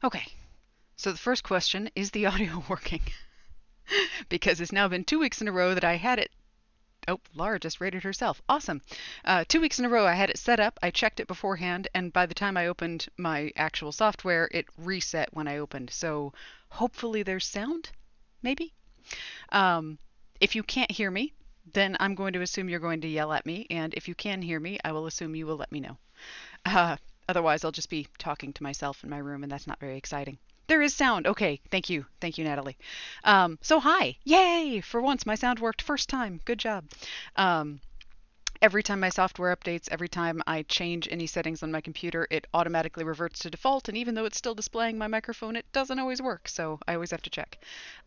Okay, so the first question, is the audio working? Because it's now been 2 weeks in a row that I had it. Oh, Laura just rated herself. Awesome. 2 weeks in a row I had it set up. I checked it beforehand, and by the time I opened my actual software, it reset when I opened. So hopefully there's sound, maybe. Um, if you can't hear me, then I'm going to assume you're going to yell at me, and if you can hear me, I will assume you will let me know. Uh, Otherwise, I'll just be talking to myself in my room, and that's not very exciting. There is sound. Okay, thank you. Thank you, Natalie. So hi. Yay! For once, my sound worked first time. Good job. Um, every time my software updates, every time I change any settings on my computer, it automatically reverts to default, and even though it's still displaying my microphone, it doesn't always work, so I always have to check.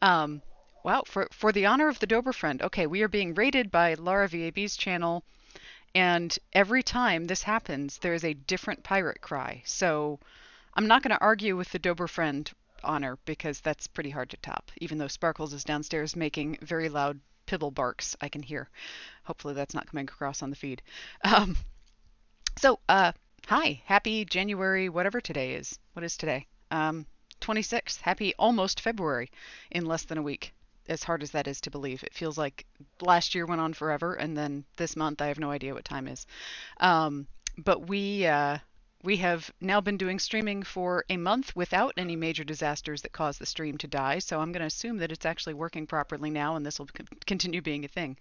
Um, wow, for the honor of the Dober friend, okay, we are being rated by Laura VAB's channel, and every time this happens, there is a different pirate cry. So I'm not going to argue with the Dober friend honor because that's pretty hard to top. Even though Sparkles is downstairs making very loud pibble barks, I can hear. Hopefully that's not coming across on the feed. Um, so, hi, happy January, whatever today is. What is today? 26th. Happy almost February in less than a week. As hard as that is to believe, it feels like last year went on forever, and then this month I have no idea what time is. Um, but we have now been doing streaming for a month without any major disasters that caused the stream to die. So I'm going to assume that it's actually working properly now, and this will continue being a thing.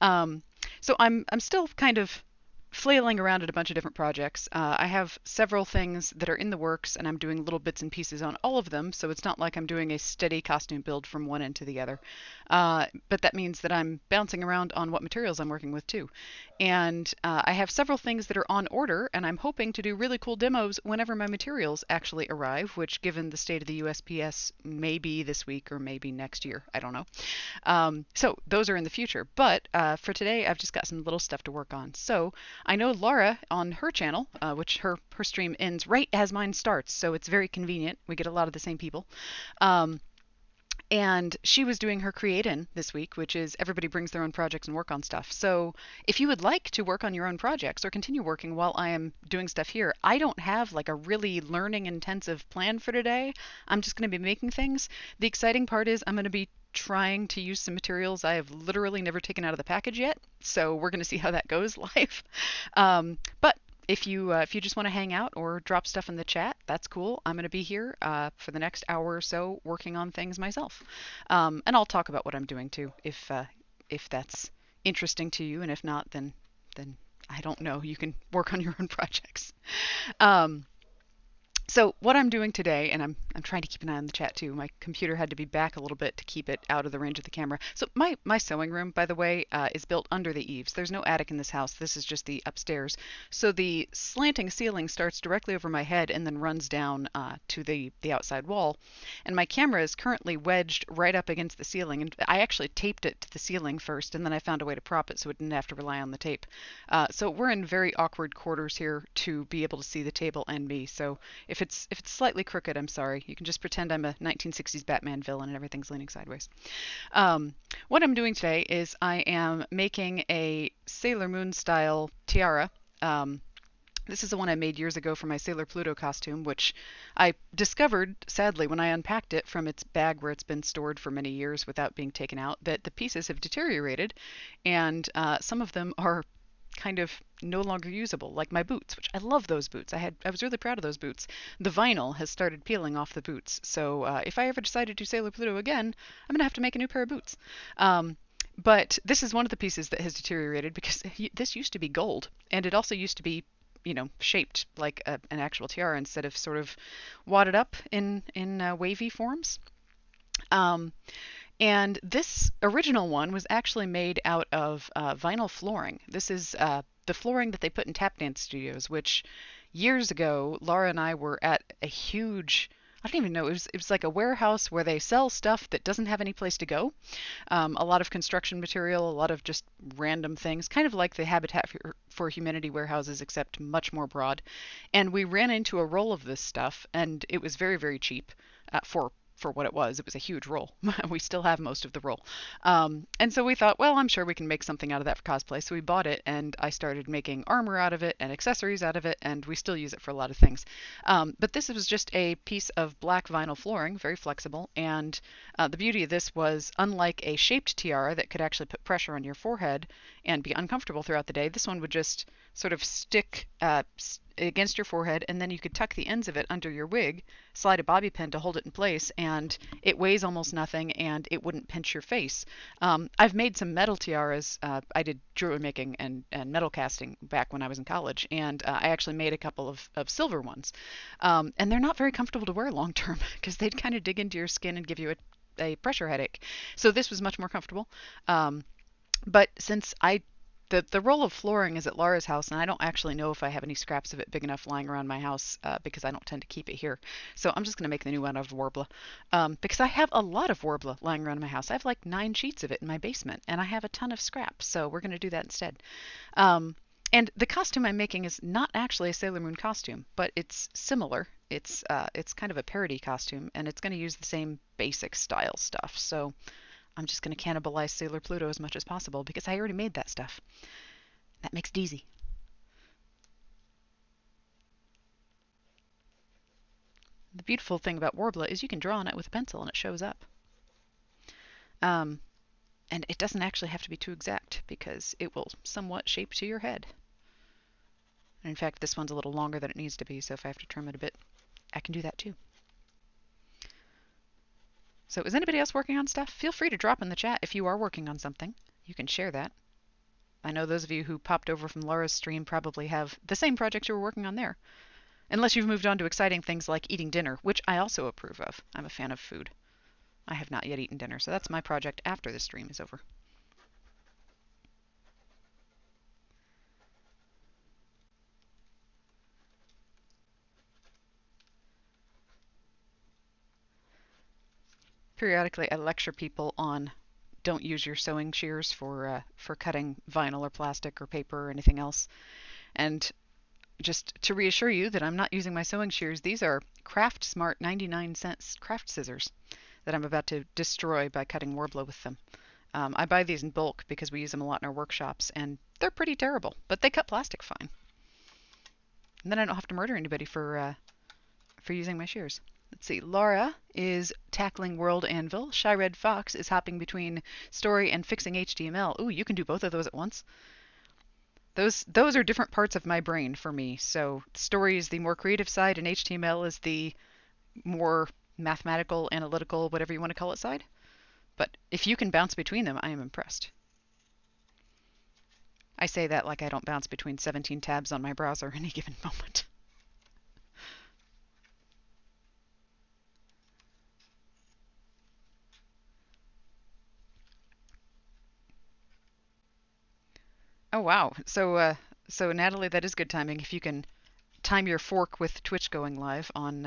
Um, so I'm still kind of flailing around at a bunch of different projects. I have several things that are in the works, and I'm doing little bits and pieces on all of them, so it's not like I'm doing a steady costume build from one end to the other. But that means that I'm bouncing around on what materials I'm working with too. And I have several things that are on order, and I'm hoping to do really cool demos whenever my materials actually arrive, which, given the state of the USPS, may be this week or maybe next year. I don't know. So those are in the future. But for today, I've just got some little stuff to work on. So I know Laura on her channel, which her stream ends right as mine starts, so it's very convenient. We get a lot of the same people. Um, and she was doing her Create In this week, which is everybody brings their own projects and work on stuff. So if you would like to work on your own projects or continue working while I am doing stuff here, I don't have like a really learning intensive plan for today. I'm just going to be making things. The exciting part is I'm going to be trying to use some materials I have literally never taken out of the package yet. So we're going to see how that goes live. But if you just want to hang out or drop stuff in the chat, that's cool. I'm going to be here for the next hour or so working on things myself, and I'll talk about what I'm doing too, if that's interesting to you, and if not, then I don't know. You can work on your own projects. Um, so what I'm doing today, and I'm trying to keep an eye on the chat too. My computer had to be back a little bit to keep it out of the range of the camera. So my sewing room, by the way, is built under the eaves. There's no attic in this house. This is just the upstairs. So the slanting ceiling starts directly over my head and then runs down to the outside wall. And my camera is currently wedged right up against the ceiling. And I actually taped it to the ceiling first, and then I found a way to prop it so it didn't have to rely on the tape. So we're in very awkward quarters here to be able to see the table and me. So if it's slightly crooked, I'm sorry. You can just pretend I'm a 1960s Batman villain and everything's leaning sideways. What I'm doing today is I am making a Sailor Moon style tiara. This is the one I made years ago for my Sailor Pluto costume, which I discovered, sadly, when I unpacked it from its bag where it's been stored for many years without being taken out, that the pieces have deteriorated, and some of them are kind of no longer usable, like my boots, which I love those boots. I was really proud of those boots. The vinyl has started peeling off the boots, so if I ever decide to do Sailor Pluto again, I'm gonna have to make a new pair of boots. But this is one of the pieces that has deteriorated because this used to be gold, and it also used to be, shaped like an actual tiara instead of sort of wadded up in wavy forms. Um, and this original one was actually made out of vinyl flooring. This is the flooring that they put in tap dance studios, which years ago, Laura and I were at a huge, I don't even know, it was like a warehouse where they sell stuff that doesn't have any place to go. A lot of construction material, a lot of just random things, kind of like the Habitat for Humanity warehouses, except much more broad. And we ran into a roll of this stuff, and it was very, very cheap for for what it was. It was a huge roll. We still have most of the roll. And so we thought, well, I'm sure we can make something out of that for cosplay. So we bought it, and I started making armor out of it and accessories out of it, and we still use it for a lot of things. But this was just a piece of black vinyl flooring, very flexible. And the beauty of this was, unlike a shaped tiara that could actually put pressure on your forehead and be uncomfortable throughout the day, this one would just sort of stick against your forehead, and then you could tuck the ends of it under your wig, slide a bobby pin to hold it in place, and it weighs almost nothing, and it wouldn't pinch your face. I've made some metal tiaras. I did jewelry making and metal casting back when I was in college, and I actually made a couple of silver ones. And they're not very comfortable to wear long term because they'd kind of dig into your skin and give you a pressure headache. So this was much more comfortable. But since the roll of flooring is at Laura's house, and I don't actually know if I have any scraps of it big enough lying around my house because I don't tend to keep it here. So I'm just going to make the new one out of Warbler because I have a lot of Warbler lying around my house. I have like 9 sheets of it in my basement, and I have a ton of scraps. So we're going to do that instead. And the costume I'm making is not actually a Sailor Moon costume, but it's similar. It's kind of a parody costume, and it's going to use the same basic style stuff. So I'm just going to cannibalize Sailor Pluto as much as possible because I already made that stuff. That makes it easy. The beautiful thing about Warbler is you can draw on it with a pencil and it shows up. And it doesn't actually have to be too exact because it will somewhat shape to your head. And in fact, this one's a little longer than it needs to be, so if I have to trim it a bit, I can do that too. So is anybody else working on stuff? Feel free to drop in the chat if you are working on something. You can share that. I know those of you who popped over from Laura's stream probably have the same projects you were working on there. Unless you've moved on to exciting things like eating dinner, which I also approve of. I'm a fan of food. I have not yet eaten dinner, so that's my project after the stream is over. Periodically, I lecture people on don't use your sewing shears for cutting vinyl or plastic or paper or anything else. And just to reassure you that I'm not using my sewing shears, these are Craft Smart 99-cent craft scissors that I'm about to destroy by cutting Warbler with them. I buy these in bulk because we use them a lot in our workshops, and they're pretty terrible, but they cut plastic fine. And then I don't have to murder anybody for using my shears. Let's see. Laura is tackling World Anvil. Shy Red Fox is hopping between story and fixing HTML. Ooh, you can do both of those at once. Those are different parts of my brain for me. So story is the more creative side, and HTML is the more mathematical, analytical, whatever you want to call it side. But if you can bounce between them, I am impressed. I say that like I don't bounce between 17 tabs on my browser any given moment. Oh wow. So Natalie, that is good timing if you can time your fork with Twitch going live on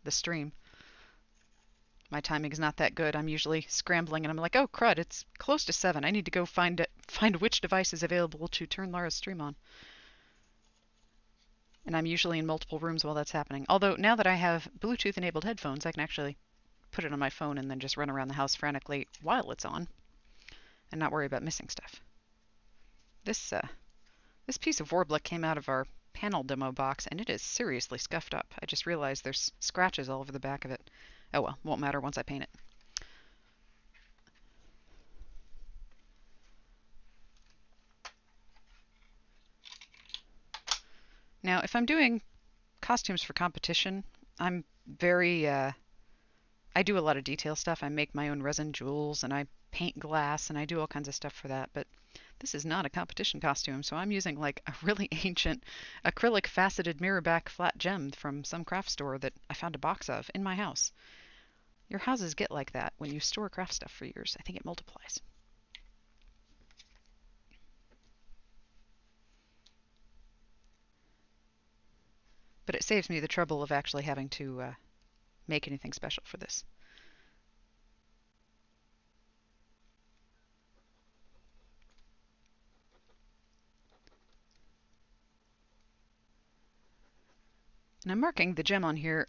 the stream. My timing is not that good. I'm usually scrambling and I'm like, oh crud, it's close to 7. I need to go find which device is available to turn Laura's stream on. And I'm usually in multiple rooms while that's happening. Although now that I have Bluetooth enabled headphones, I can actually put it on my phone and then just run around the house frantically while it's on and not worry about missing stuff. This piece of Warbler came out of our panel demo box, and it is seriously scuffed up. I just realized there's scratches all over the back of it. Oh well, won't matter once I paint it. Now, if I'm doing costumes for competition, I'm very, I do a lot of detail stuff. I make my own resin jewels, and I paint glass, and I do all kinds of stuff for that, but this is not a competition costume, so I'm using like a really ancient acrylic faceted mirror back flat gem from some craft store that I found a box of in my house. Your houses get like that when you store craft stuff for years. I think it multiplies. But it saves me the trouble of actually having to make anything special for this. And I'm marking the gem on here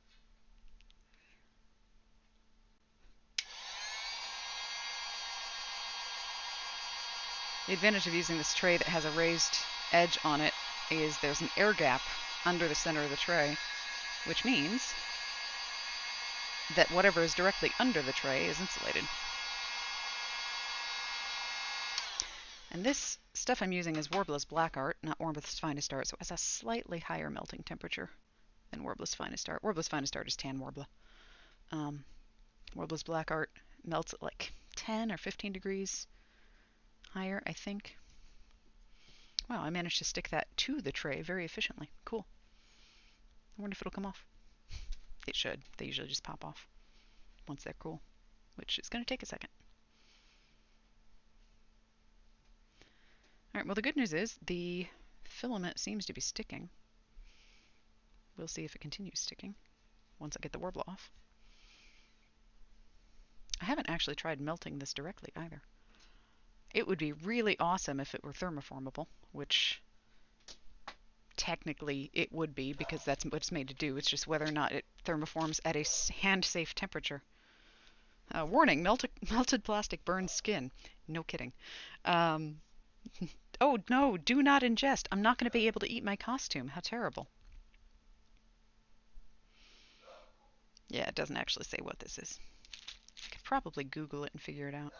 The advantage of using this tray that has a raised edge on it is there's an air gap under the center of the tray, which means that whatever is directly under the tray is insulated. And this stuff I'm using is Warbler's Black Art, not Warbler's Finest Art, so it has a slightly higher melting temperature than Warbler's Finest Art. Warbler's Finest Art is tan Warbler. Warbler's Black Art melts at like 10 or 15 degrees higher, I think. Wow, I managed to stick that to the tray very efficiently. Cool. I wonder if it'll come off. It should. They usually just pop off once they're cool, which is going to take a second. Alright, well the good news is the filament seems to be sticking. We'll see if it continues sticking once I get the Warbler off. I haven't actually tried melting this directly either. It would be really awesome if it were thermoformable, which technically it would be because that's what it's made to do. It's just whether or not it thermoforms at a hand-safe temperature. Warning, melted plastic burns skin. No kidding. Oh no, do not ingest. I'm not going to be able to eat my costume. How terrible. Yeah, it doesn't actually say what this is. I could probably Google it and figure it out.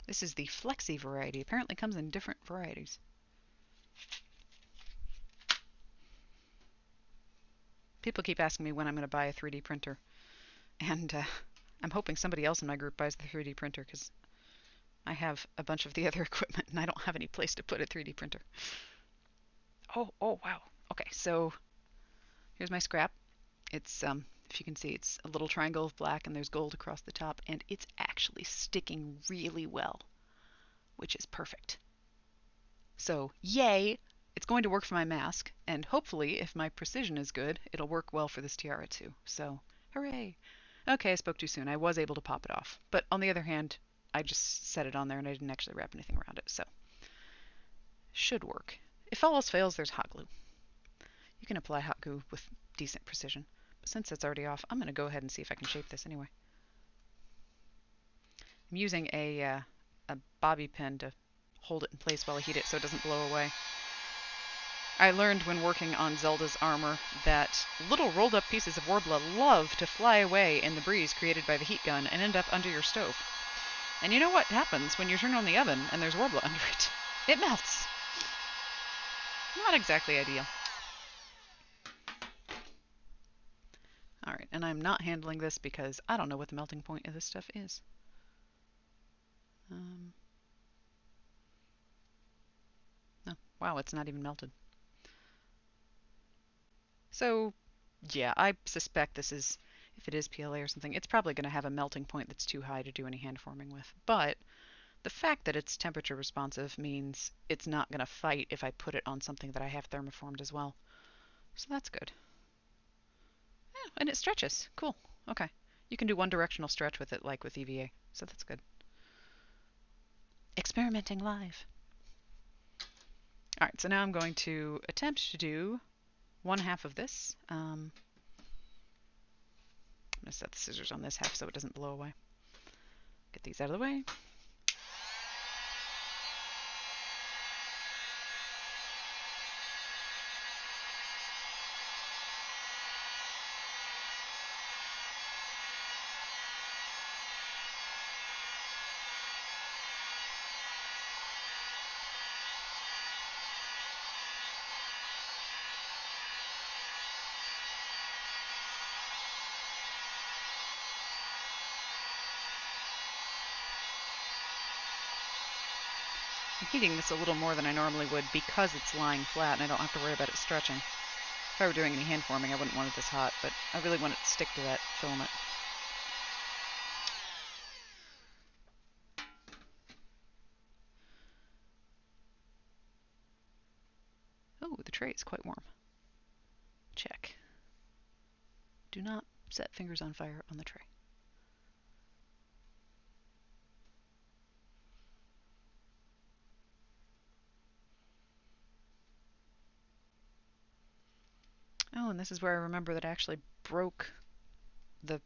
This is the Flexi variety. Apparently comes in different varieties. People keep asking me when I'm going to buy a 3D printer. And I'm hoping somebody else in my group buys the 3D printer because I have a bunch of the other equipment and I don't have any place to put a 3D printer. Oh, wow. Okay, so here's my scrap. It's, if you can see, it's a little triangle of black and there's gold across the top, and it's actually sticking really well, which is perfect. So, yay! It's going to work for my mask, and hopefully, if my precision is good, it'll work well for this tiara too. So, hooray! Okay, I spoke too soon. I was able to pop it off. But on the other hand, I just set it on there and I didn't actually wrap anything around it, so should work. If all else fails, there's hot glue. You can apply hot glue with decent precision. But since it's already off, I'm going to go ahead and see if I can shape this anyway. I'm using a bobby pin to hold it in place while I heat it so it doesn't blow away. I learned when working on Zelda's armor that little rolled up pieces of Warbler love to fly away in the breeze created by the heat gun and end up under your stove. And you know what happens when you turn on the oven and there's Warbler under it? It melts. Not exactly ideal. Alright, and I'm not handling this because I don't know what the melting point of this stuff is. Oh, wow, it's not even melted. So, yeah, I suspect this is, if it is PLA or something, it's probably going to have a melting point that's too high to do any hand forming with. But the fact that it's temperature responsive means it's not going to fight if I put it on something that I have thermoformed as well. So that's good. Yeah, and it stretches. Cool. Okay. You can do one directional stretch with it like with EVA. So that's good. Experimenting live. Alright, so now I'm going to attempt to do one half of this. I'm going to set the scissors on this half so it doesn't blow away. Get these out of the way. I'm heating this a little more than I normally would because it's lying flat and I don't have to worry about it stretching. If I were doing any hand forming, I wouldn't want it this hot, but I really want it to stick to that filament. Oh, the tray is quite warm. Check. Do not set fingers on fire on the tray. Oh, and this is where I remember that I actually broke the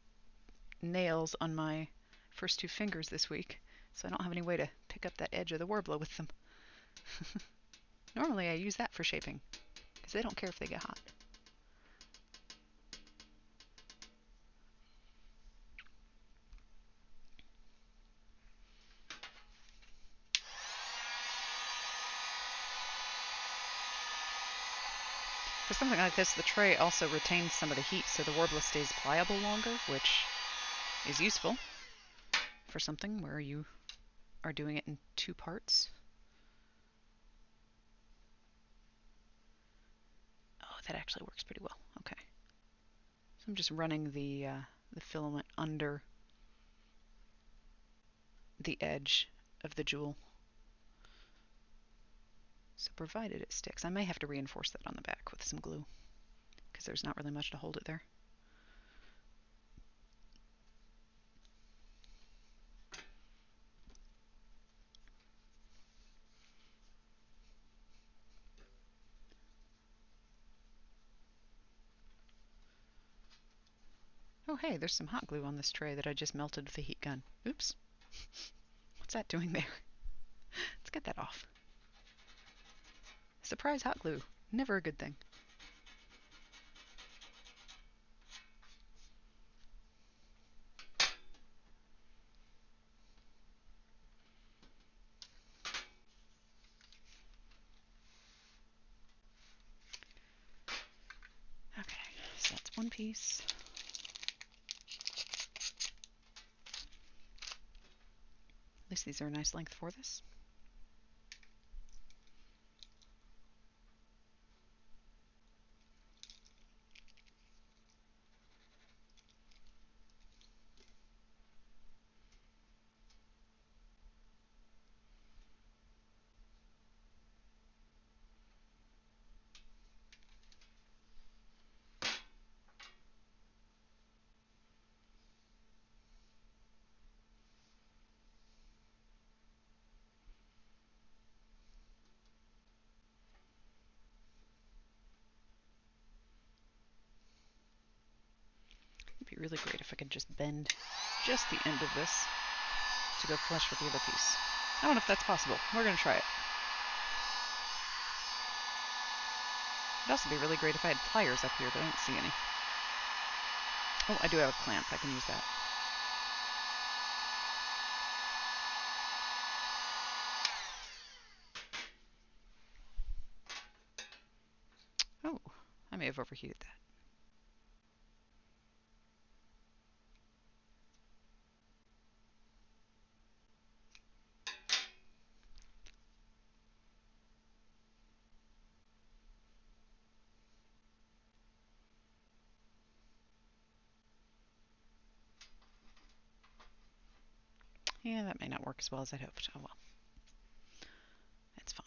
nails on my first two fingers this week. so I don't have any way to pick up that edge of the Warbler with them. Normally I use that for shaping, because they don't care if they get hot. For something like this, the tray also retains some of the heat, so the Warbler stays pliable longer, which is useful for something where you are doing it in 2 parts. Oh, that actually works pretty well. Okay. So I'm just running the filament under the edge of the jewel. So provided it sticks, I may have to reinforce that on the back with some glue, because there's not really much to hold it there. Oh hey, there's some hot glue on this tray that I just melted with the heat gun. Oops. What's that doing there? Let's get that off. Surprise hot glue. Never a good thing. Okay, so that's one piece. At least these are a nice length for this. It'd be really great if I could just bend just the end of this to go flush with the other piece. I don't know if that's possible. We're going to try it. It'd also be really great if I had pliers up here, but I don't see any. Oh, I do have a clamp. I can use that. Oh, I may have overheated that. Yeah, that may not work as well as I'd hoped. Oh well. It's fine.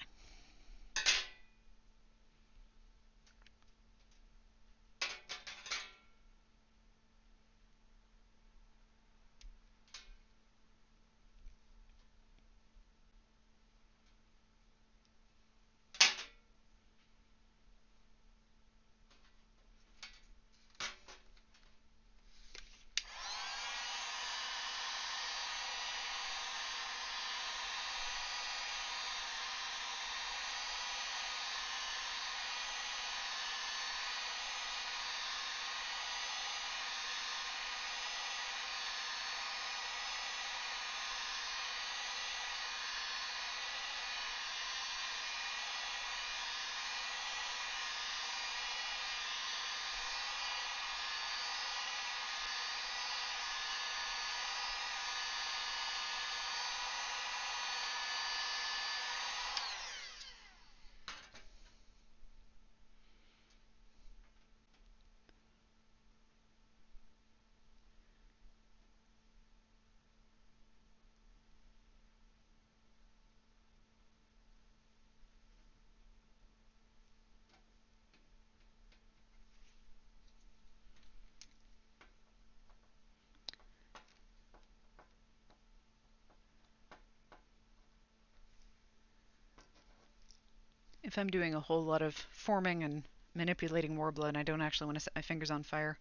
If I'm doing a whole lot of forming and manipulating Warbler and I don't actually want to set my fingers on fire,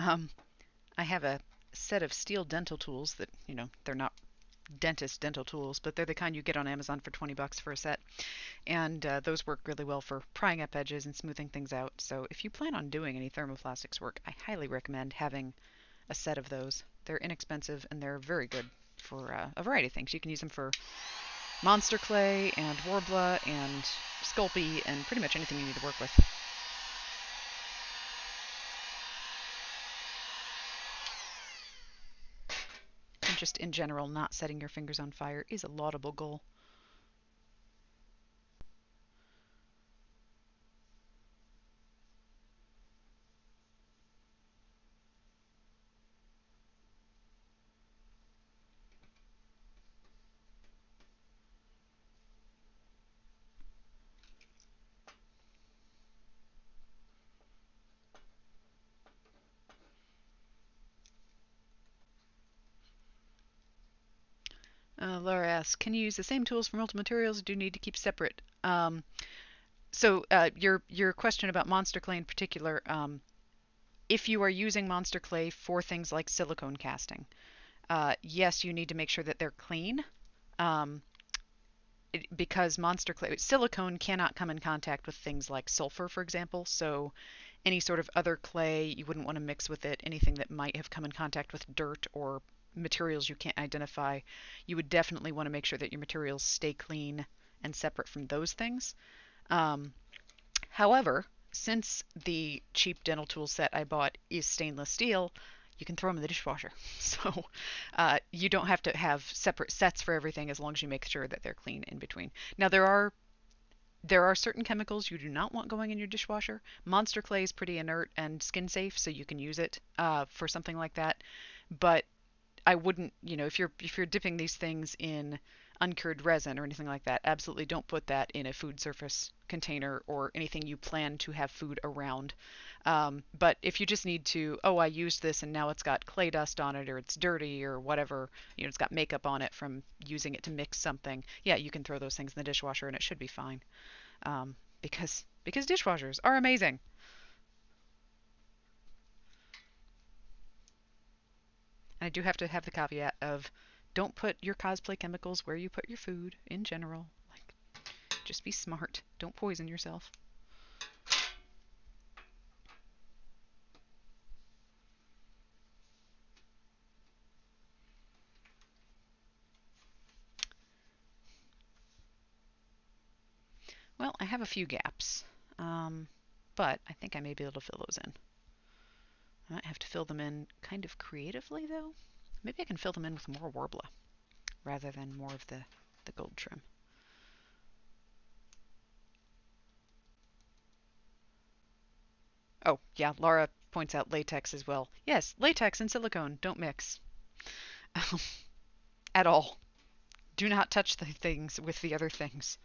I have a set of steel dental tools that, they're not dentist dental tools, but they're the kind you get on Amazon for 20 bucks for a set. And those work really well for prying up edges and smoothing things out. So if you plan on doing any thermoplastics work, I highly recommend having a set of those. They're inexpensive and they're very good for a variety of things. You can use them for monster clay and Warbler and Sculpey and pretty much anything you need to work with. And just in general, not setting your fingers on fire is a laudable goal. Laura asks, can you use the same tools for multiple materials or do you need to keep separate? So your question about monster clay in particular, if you are using monster clay for things like silicone casting, yes, you need to make sure that they're clean. Because monster clay, silicone cannot come in contact with things like sulfur, for example. So any sort of other clay, you wouldn't want to mix with it. Anything that might have come in contact with dirt or materials you can't identify, you would definitely want to make sure that your materials stay clean and separate from those things. However, since the cheap dental tool set I bought is stainless steel, you can throw them in the dishwasher. So you don't have to have separate sets for everything as long as you make sure that they're clean in between. Now there are certain chemicals you do not want going in your dishwasher. Monster clay is pretty inert and skin safe, so you can use it for something like that. But I wouldn't, if you're dipping these things in uncured resin or anything like that, absolutely don't put that in a food surface container or anything you plan to have food around. But if you just need to, oh, I used this and now it's got clay dust on it or it's dirty or whatever, it's got makeup on it from using it to mix something, yeah, you can throw those things in the dishwasher and it should be fine. Because dishwashers are amazing. And I do have to have the caveat of don't put your cosplay chemicals where you put your food in general. Like, just be smart. Don't poison yourself. Well, I have a few gaps, but I think I may be able to fill those in. I might have to fill them in kind of creatively, though. Maybe I can fill them in with more Warbler rather than more of the gold trim. Oh, yeah, Laura points out latex as well. Yes, latex and silicone don't mix at all. Do not touch the things with the other things.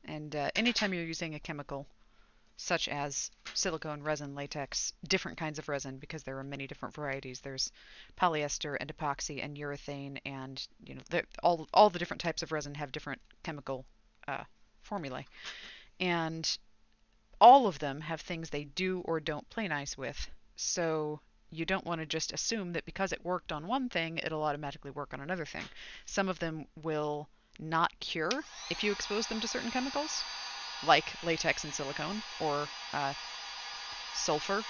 And anytime you're using a chemical such as silicone, resin, latex, different kinds of resin, because there are many different varieties. There's polyester and epoxy and urethane, and all the different types of resin have different chemical formulae, and all of them have things they do or don't play nice with. So you don't want to just assume that because it worked on one thing, it'll automatically work on another thing. Some of them will not cure if you expose them to certain chemicals, like latex and silicone, or sulfur,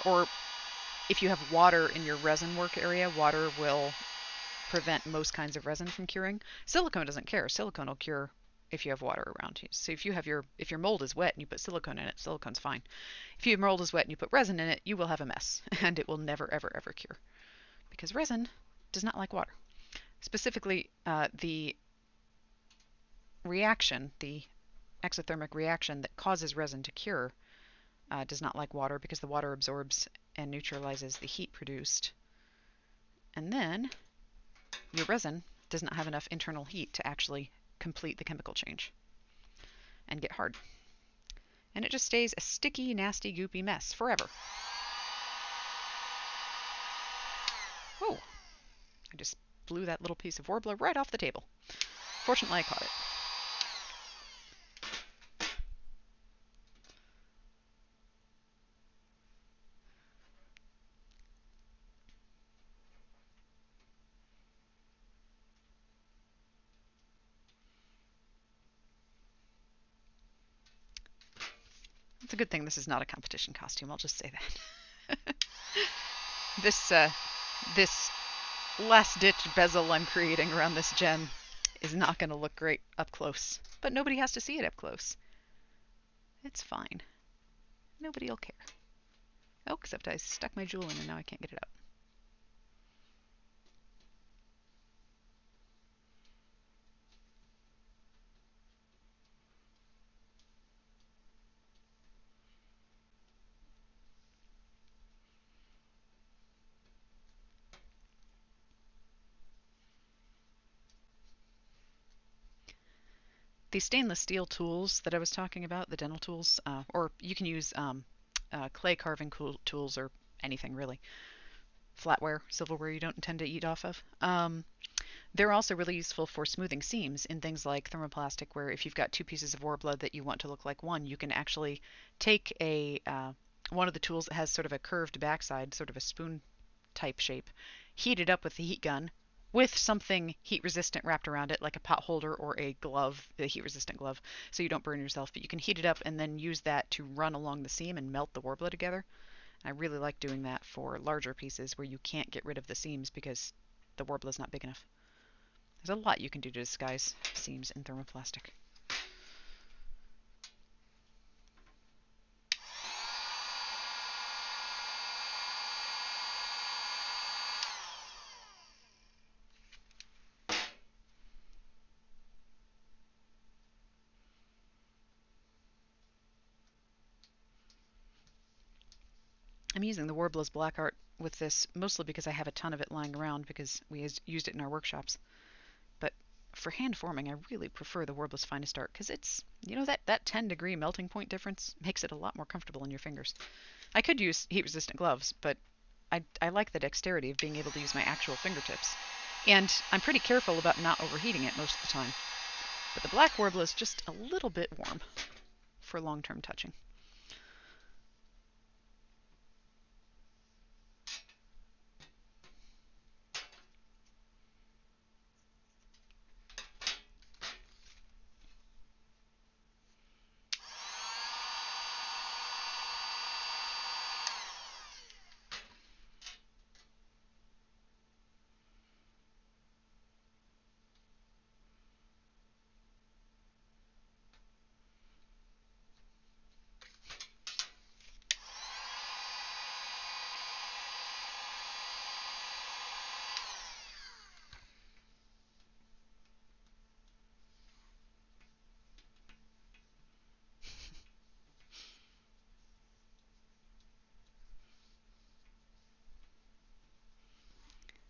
or if you have water in your resin work area, water will prevent most kinds of resin from curing. Silicone doesn't care. Silicone will cure if you have water around you. So if your mold is wet and you put silicone in it, silicone's fine. If your mold is wet and you put resin in it, you will have a mess, and it will never, ever, ever cure, because resin does not like water. Specifically, the reaction, the exothermic reaction that causes resin to cure, does not like water because the water absorbs and neutralizes the heat produced. And then your resin does not have enough internal heat to actually complete the chemical change and get hard. And it just stays a sticky, nasty, goopy mess forever. Oh, I just blew that little piece of Warbler right off the table. Fortunately, I caught it. It's a good thing this is not a competition costume, I'll just say that. This, this last-ditch bezel I'm creating around this gem is not going to look great up close. But nobody has to see it up close. It's fine. Nobody will care. Oh, except I stuck my jewel in and now I can't get it out. These stainless steel tools that I was talking about, the dental tools, or you can use clay carving tools or anything really, flatware, silverware you don't intend to eat off of. They're also really useful for smoothing seams in things like thermoplastic, where if you've got two pieces of Warbler that you want to look like one, you can actually take one of the tools that has sort of a curved backside, sort of a spoon type shape, heat it up with the heat gun with something heat resistant wrapped around it, like a pot holder or a glove, a heat resistant glove, so you don't burn yourself. But you can heat it up and then use that to run along the seam and melt the Warbler together. I really like doing that for larger pieces where you can't get rid of the seams because the Warbler is not big enough. There's a lot you can do to disguise seams in thermoplastic. I'm using the Warbler's black art with this mostly because I have a ton of it lying around because we used it in our workshops. But for hand forming, I really prefer the Warbler's finest art because it's, you know, that 10-degree melting point difference makes it a lot more comfortable in your fingers. I could use heat resistant gloves, but I like the dexterity of being able to use my actual fingertips. And I'm pretty careful about not overheating it most of the time. But the black Warbler is just a little bit warm for long-term touching.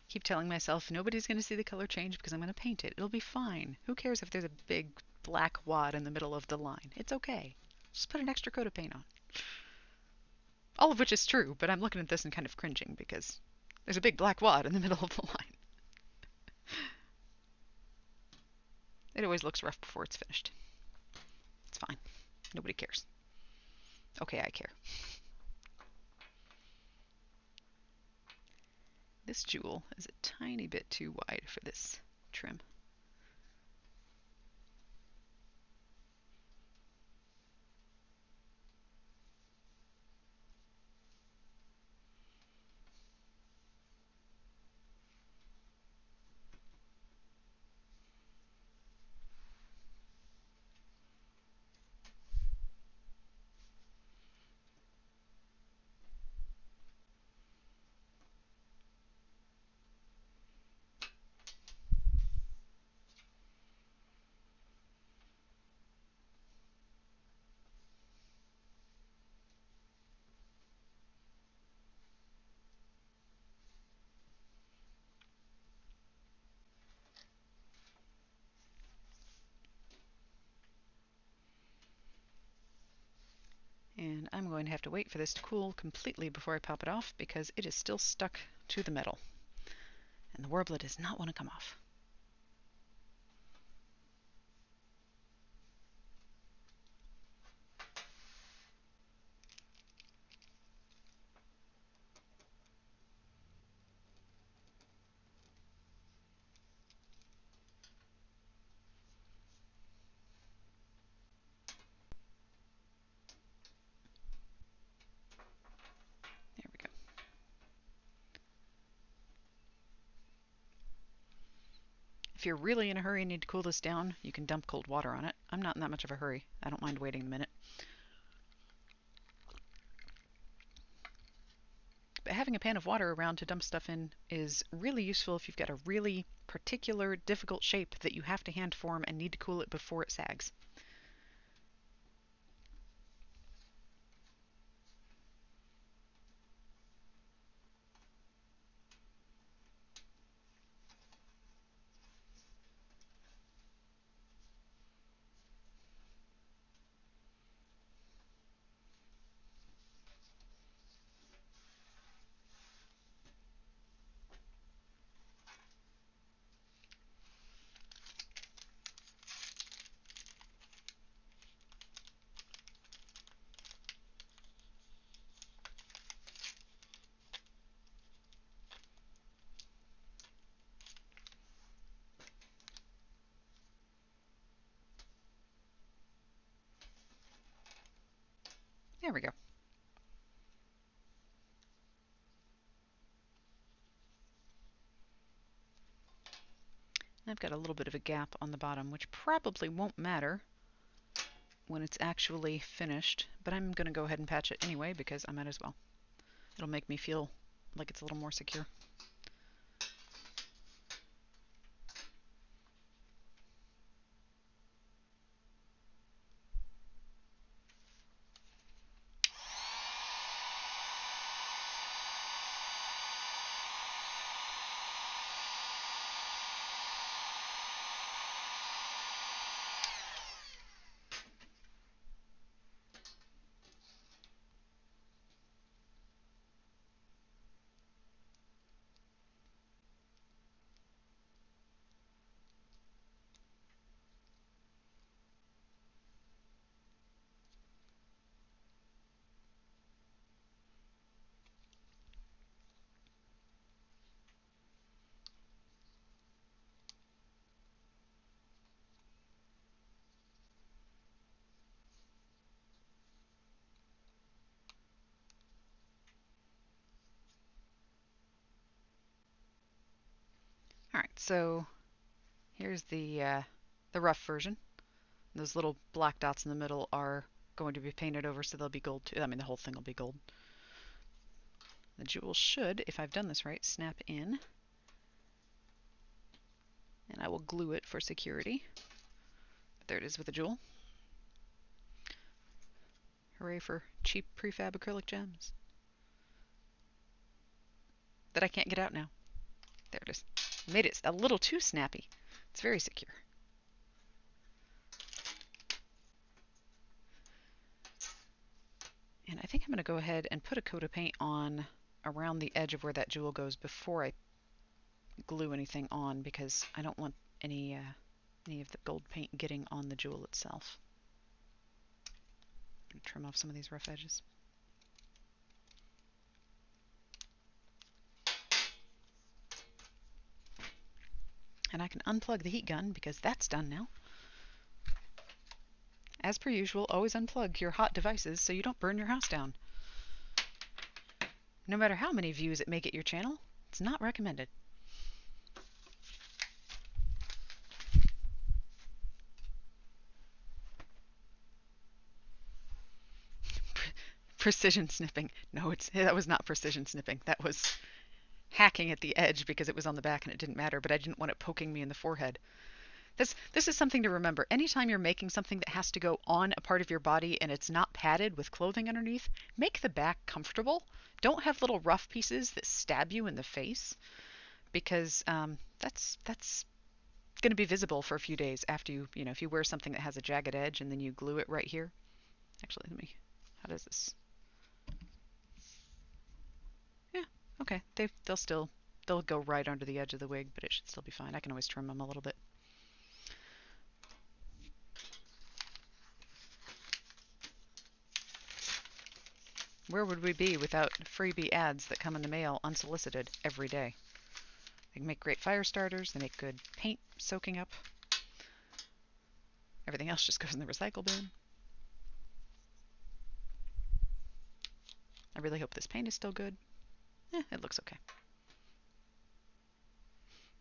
Keep telling myself nobody's going to see the color change because I'm going to paint it. It'll be fine. Who cares if there's a big black wad in the middle of the line? It's okay. Just put an extra coat of paint on. All of which is true, but I'm looking at this and kind of cringing because there's a big black wad in the middle of the line. It always looks rough before it's finished. It's fine. Nobody cares. Okay, I care. This jewel is a tiny bit too wide for this trim. And I'm going to have to wait for this to cool completely before I pop it off because it is still stuck to the metal. And the Warbler does not want to come off. If you're really in a hurry and need to cool this down, you can dump cold water on it. I'm not in that much of a hurry. I don't mind waiting a minute. But having a pan of water around to dump stuff in is really useful if you've got a really particular, difficult shape that you have to hand form and need to cool it before it sags. There we go. I've got a little bit of a gap on the bottom, which probably won't matter when it's actually finished, but I'm going to go ahead and patch it anyway because I might as well. It'll make me feel like it's a little more secure. Alright, so here's the rough version. Those little black dots in the middle are going to be painted over so they'll be gold too. I mean, the whole thing will be gold. The jewel should, if I've done this right, snap in. And I will glue it for security. But there it is with the jewel. Hooray for cheap prefab acrylic gems that I can't get out now. There it is. I made it a little too snappy. It's very secure. And I think I'm going to go ahead and put a coat of paint on around the edge of where that jewel goes before I glue anything on, because I don't want any of the gold paint getting on the jewel itself. I'm going to trim off some of these rough edges. And I can unplug the heat gun because that's done now. As per usual, always unplug your hot devices so you don't burn your house down. No matter how many views it may get your channel, it's not recommended. Precision snipping. No, that was not precision snipping. That was hacking at the edge because it was on the back and it didn't matter, but I didn't want it poking me in the forehead. This is something to remember. Anytime you're making something that has to go on a part of your body and it's not padded with clothing underneath, make the back comfortable. Don't have little rough pieces that stab you in the face, because that's going to be visible for a few days after you know, if you wear something that has a jagged edge and then you glue it right here. Actually, how does this? Yeah, okay. They'll go right under the edge of the wig, but it should still be fine. I can always trim them a little bit. Where would we be without freebie ads that come in the mail unsolicited every day? They make great fire starters. They make good paint soaking up. Everything else just goes in the recycle bin. I really hope this paint is still good. It looks okay.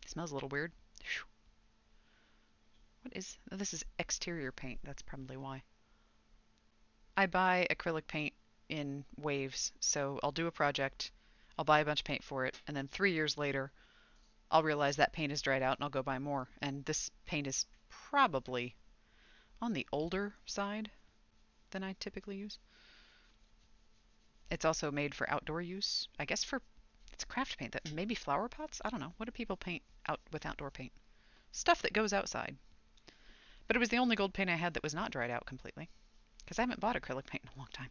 It smells a little weird. What is, oh, this is exterior paint. That's probably why. I buy acrylic paint in waves. So I'll do a project, I'll buy a bunch of paint for it, and then 3 years later, I'll realize that paint is dried out and I'll go buy more. And this paint is probably on the older side than I typically use. It's also made for outdoor use. I guess for, it's craft paint that maybe flower pots? I don't know. What do people paint out with outdoor paint? Stuff that goes outside. But it was the only gold paint I had that was not dried out completely, because I haven't bought acrylic paint in a long time.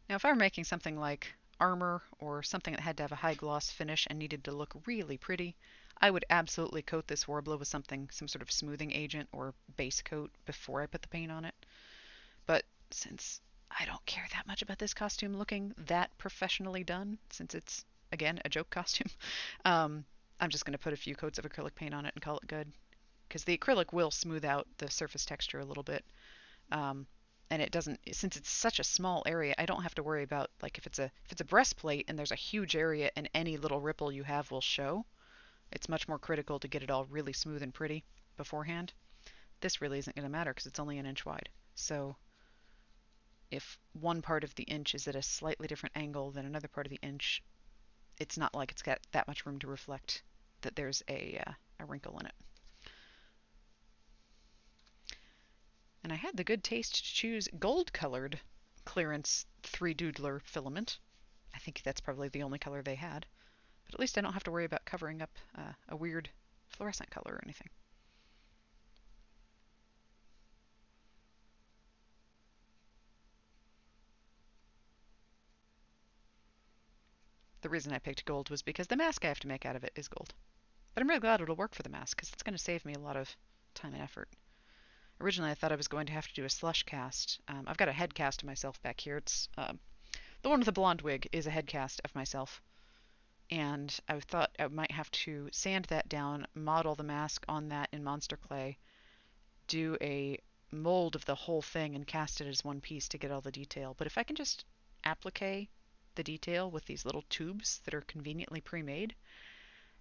Now, if I were making something like armor or something that had to have a high gloss finish and needed to look really pretty, I would absolutely coat this Warbler with something, some sort of smoothing agent or base coat before I put the paint on it. But since I don't care that much about this costume looking that professionally done, since it's, again, a joke costume, I'm just going to put a few coats of acrylic paint on it and call it good. Because the acrylic will smooth out the surface texture a little bit. Um, and it doesn't, since it's such a small area, I don't have to worry about, like, if it's a breastplate and there's a huge area and any little ripple you have will show. It's much more critical to get it all really smooth and pretty beforehand. This really isn't going to matter because it's only an inch wide. So if one part of the inch is at a slightly different angle than another part of the inch, it's not like it's got that much room to reflect that there's a wrinkle in it. And I had the good taste to choose gold-colored clearance 3-doodler filament. I think that's probably the only color they had. But at least I don't have to worry about covering up a weird fluorescent color or anything. The reason I picked gold was because the mask I have to make out of it is gold. But I'm really glad it'll work for the mask because it's going to save me a lot of time and effort. Originally, I thought I was going to have to do a slush cast. I've got a head cast of myself back here. It's the one with the blonde wig is a head cast of myself. And I thought I might have to sand that down, model the mask on that in monster clay, do a mold of the whole thing and cast it as one piece to get all the detail. But if I can just applique the detail with these little tubes that are conveniently pre-made,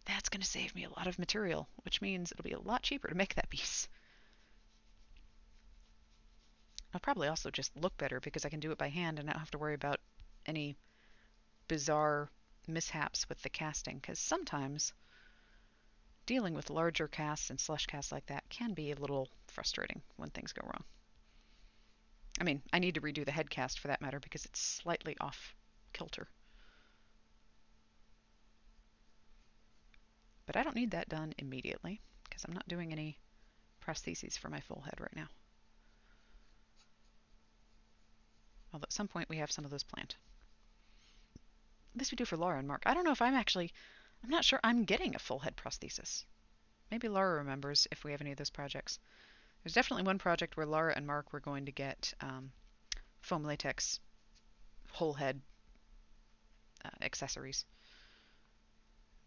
that's going to save me a lot of material, which means it'll be a lot cheaper to make that piece. I'll probably also just look better because I can do it by hand and not have to worry about any bizarre mishaps with the casting, because sometimes dealing with larger casts and slush casts like that can be a little frustrating when things go wrong. I mean, I need to redo the head cast for that matter because it's slightly off kilter. But I don't need that done immediately because I'm not doing any prostheses for my full head right now. Although at some point we have some of those planned. At least we do for Laura and Mark. I don't know if I'm not sure I'm getting a full head prosthesis. Maybe Laura remembers if we have any of those projects. There's definitely one project where Laura and Mark were going to get foam latex whole head accessories.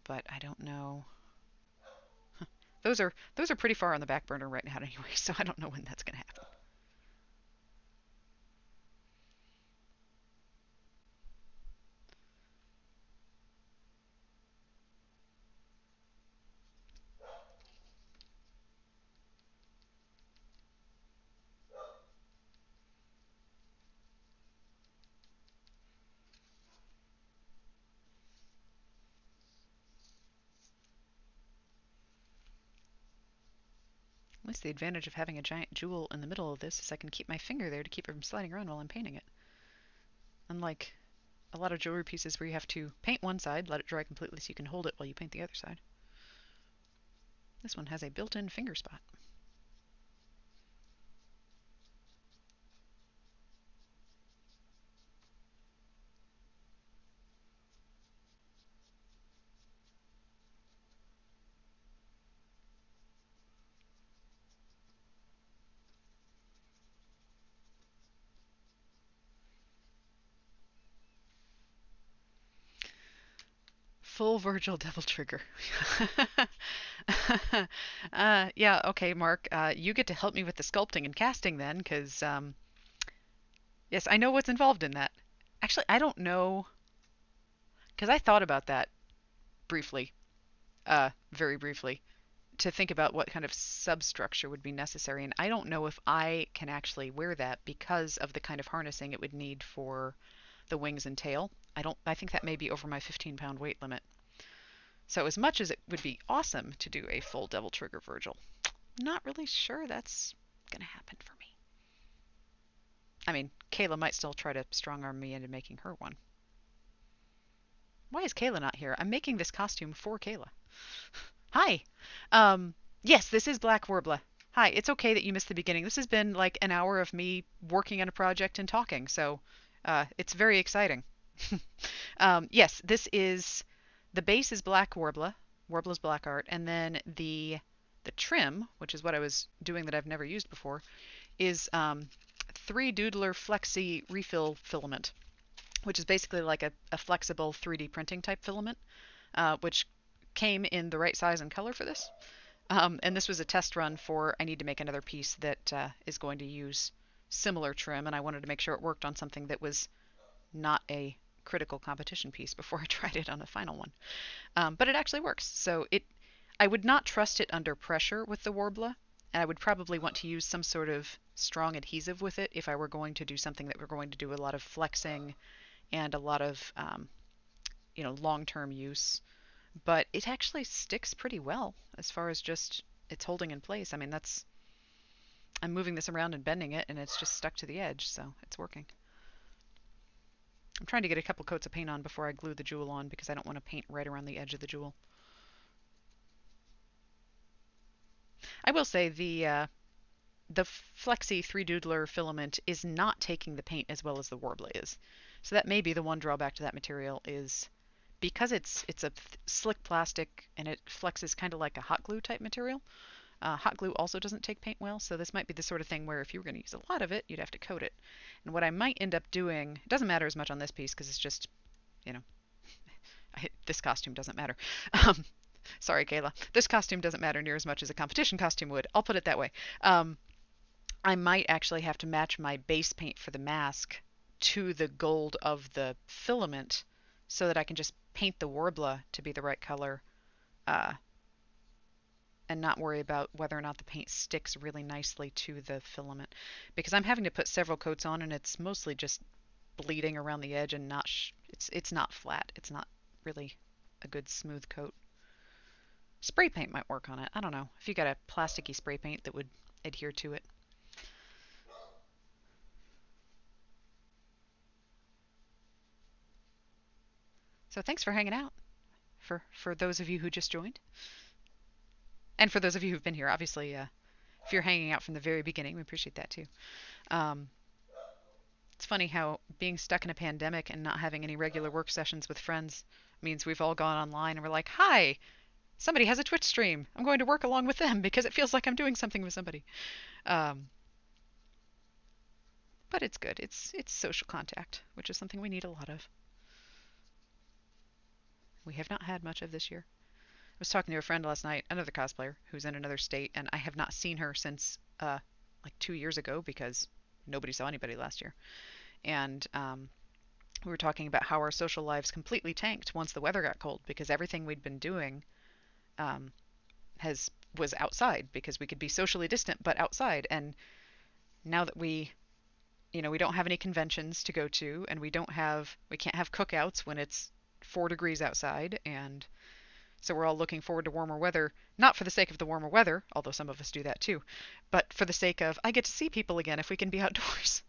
But I don't know. Those are pretty far on the back burner right now anyway, so I don't know when that's going to happen. At least the advantage of having a giant jewel in the middle of this is I can keep my finger there to keep it from sliding around while I'm painting it. Unlike a lot of jewelry pieces where you have to paint one side, let it dry completely so you can hold it while you paint the other side. This one has a built-in finger spot. Full Virgil Devil Trigger. Yeah, okay, Mark. You get to help me with the sculpting and casting then, because, yes, I know what's involved in that. Actually, I don't know. Because I thought about that briefly, very briefly, to think about what kind of substructure would be necessary. And I don't know if I can actually wear that because of the kind of harnessing it would need for the wings and tail. I think that may be over my 15-pound weight limit. So as much as it would be awesome to do a full Devil Trigger Virgil, not really sure that's going to happen for me. I mean, Kayla might still try to strong arm me into making her one. Why is Kayla not here? I'm making this costume for Kayla. Hi. Yes, this is Black Warbler. Hi, it's okay that you missed the beginning. This has been like an hour of me working on a project and talking, so it's very exciting. Yes, this is the base is Black Warbler, Warbler's Black Art, and then the trim, which is what I was doing that I've never used before, is 3 Doodler Flexi Refill Filament, which is basically like a flexible 3D printing type filament, which came in the right size and color for this. And this was a test run for I need to make another piece that is going to use similar trim, and I wanted to make sure it worked on something that was not a critical competition piece before I tried it on the final one. But it actually works. So I would not trust it under pressure with the Warbler, and I would probably want to use some sort of strong adhesive with it if I were going to do something that we're going to do a lot of flexing and a lot of long-term use. But it actually sticks pretty well as far as just it's holding in place. I mean, I'm moving this around and bending it, and it's just stuck to the edge, so it's working. I'm trying to get a couple coats of paint on before I glue the jewel on because I don't want to paint right around the edge of the jewel. I will say the Flexi 3 Doodler filament is not taking the paint as well as the Warbler is. So that may be the one drawback to that material is because it's a slick plastic and it flexes kind of like a hot glue type material. Hot glue also doesn't take paint well, so this might be the sort of thing where if you were going to use a lot of it, you'd have to coat it. And what I might end up doing, it doesn't matter as much on this piece because it's just, this costume doesn't matter. Sorry, Kayla. This costume doesn't matter near as much as a competition costume would. I'll put it that way. I might actually have to match my base paint for the mask to the gold of the filament so that I can just paint the Warbler to be the right color and not worry about whether or not the paint sticks really nicely to the filament. Because I'm having to put several coats on and it's mostly just bleeding around the edge and it's not flat. It's not really a good smooth coat. Spray paint might work on it. I don't know. If you got a plasticky spray paint that would adhere to it. So thanks for hanging out. For those of you who just joined. And for those of you who've been here, obviously, if you're hanging out from the very beginning, we appreciate that too. It's funny how being stuck in a pandemic and not having any regular work sessions with friends means we've all gone online and we're like, hi, somebody has a Twitch stream. I'm going to work along with them because it feels like I'm doing something with somebody. But it's good. It's social contact, which is something we need a lot of. We have not had much of this year. I was talking to a friend last night, another cosplayer who's in another state, and I have not seen her since like 2 years ago because nobody saw anybody last year. And we were talking about how our social lives completely tanked once the weather got cold because everything we'd been doing was outside because we could be socially distant but outside. And now that we don't have any conventions to go to, and we can't have cookouts when it's 4 degrees outside, and so we're all looking forward to warmer weather, not for the sake of the warmer weather, although some of us do that too, but for the sake of I get to see people again if we can be outdoors.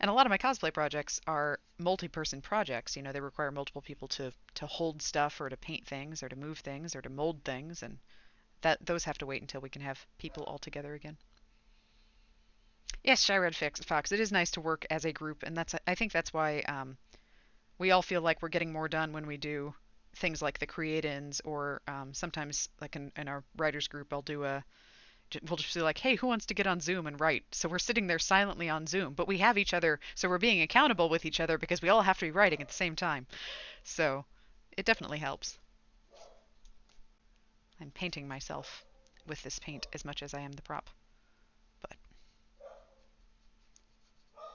And a lot of my cosplay projects are multi-person projects. They require multiple people to hold stuff or to paint things or to move things or to mold things, and those have to wait until we can have people all together again. Yes, Shyred Fox, it is nice to work as a group, and I think that's why we all feel like we're getting more done when we do things like the create-ins, or sometimes like in our writers group, we'll just be like, hey, who wants to get on Zoom and write? So we're sitting there silently on Zoom, but we have each other, so we're being accountable with each other because we all have to be writing at the same time. So it definitely helps. I'm painting myself with this paint as much as I am the prop. But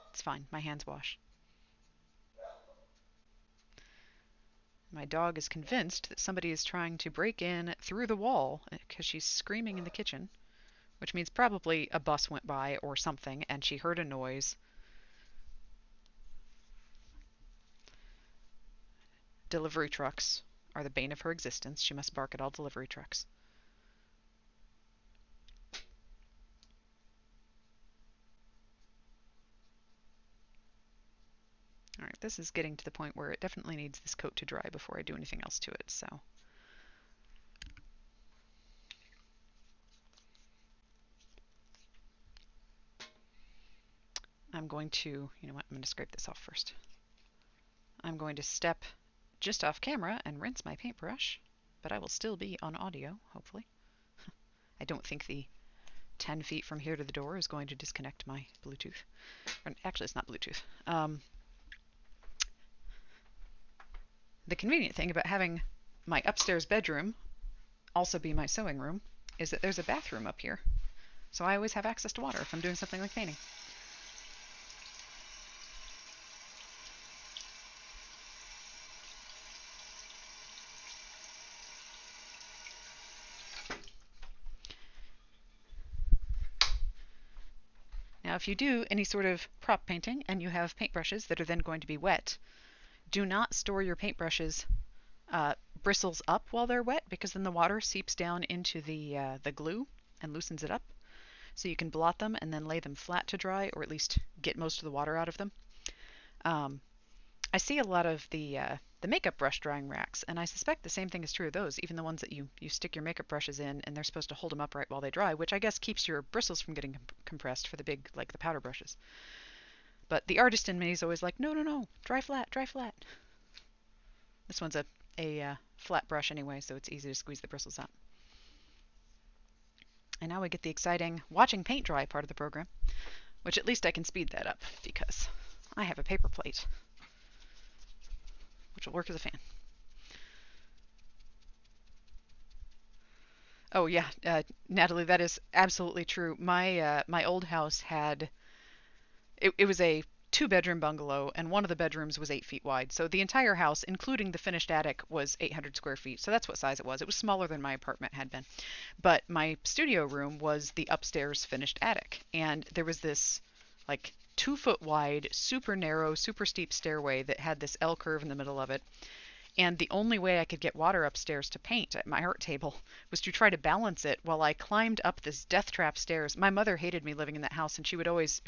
it's fine, my hands wash. My dog is convinced that somebody is trying to break in through the wall because she's screaming in the kitchen, which means probably a bus went by or something and she heard a noise. Delivery trucks are the bane of her existence. She must bark at all delivery trucks. Alright, this is getting to the point where it definitely needs this coat to dry before I do anything else to it, so. I'm going to, you know what, I'm going to scrape this off first. I'm going to step just off camera and rinse my paintbrush, but I will still be on audio, hopefully. I don't think the 10 feet from here to the door is going to disconnect my Bluetooth. Or, actually, it's not Bluetooth. The convenient thing about having my upstairs bedroom also be my sewing room is that there's a bathroom up here. So I always have access to water if I'm doing something like painting. Now, if you do any sort of prop painting and you have paintbrushes that are then going to be wet, do not store your paintbrushes bristles up while they're wet, because then the water seeps down into the glue and loosens it up. So you can blot them and then lay them flat to dry, or at least get most of the water out of them. I see a lot of the makeup brush drying racks, and I suspect the same thing is true of those, even the ones that you stick your makeup brushes in and they're supposed to hold them upright while they dry, which I guess keeps your bristles from getting compressed for the big, like the powder brushes. But the artist in me is always like, no, no, no, dry flat, dry flat. This one's a flat brush anyway, so it's easy to squeeze the bristles out. And now we get the exciting watching paint dry part of the program, which at least I can speed that up because I have a paper plate, which will work as a fan. Oh yeah, Natalie, that is absolutely true. My old house had it was a 2-bedroom bungalow, and one of the bedrooms was 8 feet wide. So the entire house, including the finished attic, was 800 square feet. So that's what size it was. It was smaller than my apartment had been. But my studio room was the upstairs finished attic, and there was this like 2-foot wide, super narrow, super steep stairway that had this L curve in the middle of it. And the only way I could get water upstairs to paint at my art table was to try to balance it while I climbed up this death trap stairs. My mother hated me living in that house, and she would always,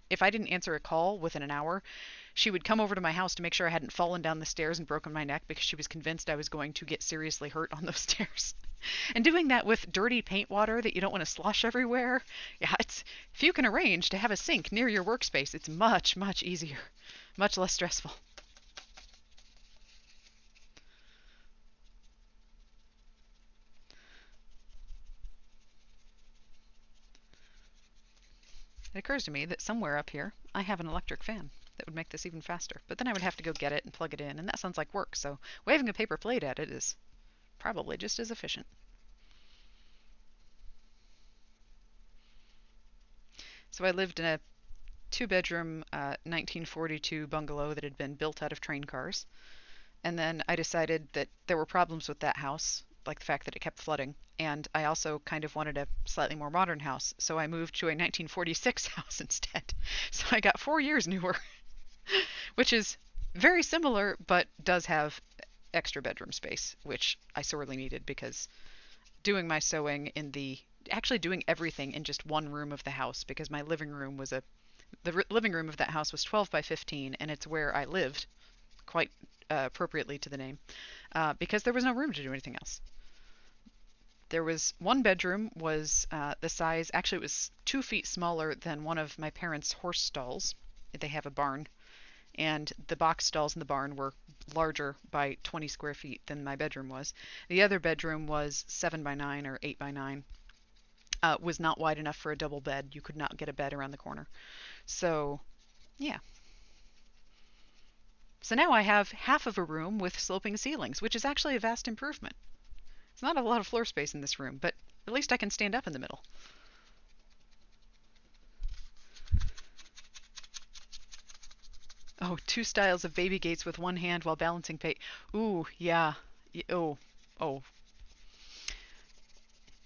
if I didn't answer a call within an hour, she would come over to my house to make sure I hadn't fallen down the stairs and broken my neck, because she was convinced I was going to get seriously hurt on those stairs. And doing that with dirty paint water that you don't want to slosh everywhere, yeah, if you can arrange to have a sink near your workspace, it's much, much easier, much less stressful. It occurs to me that somewhere up here I have an electric fan that would make this even faster. But then I would have to go get it and plug it in, and that sounds like work, so waving a paper plate at it is probably just as efficient. So I lived in a 2-bedroom 1942 bungalow that had been built out of train cars. And then I decided that there were problems with that house, like the fact that it kept flooding. And I also kind of wanted a slightly more modern house, so I moved to a 1946 house instead. So I got 4 years newer, which is very similar, but does have extra bedroom space, which I sorely needed, because doing my sewing actually doing everything in just one room of the house, because my living room was the living room of that house was 12 by 15, and it's where I lived, quite appropriately to the name, because there was no room to do anything else. There was one bedroom was the size, actually it was 2 feet smaller than one of my parents' horse stalls. They have a barn, and the box stalls in the barn were larger by 20 square feet than my bedroom was. The other bedroom was 7 by 9 or 8 by 9. Was not wide enough for a double bed. You could not get a bed around the corner. So, yeah. So now I have half of a room with sloping ceilings, which is actually a vast improvement. It's not a lot of floor space in this room, but at least I can stand up in the middle. Oh, two styles of baby gates with one hand while balancing pay. Ooh, yeah. Oh, oh,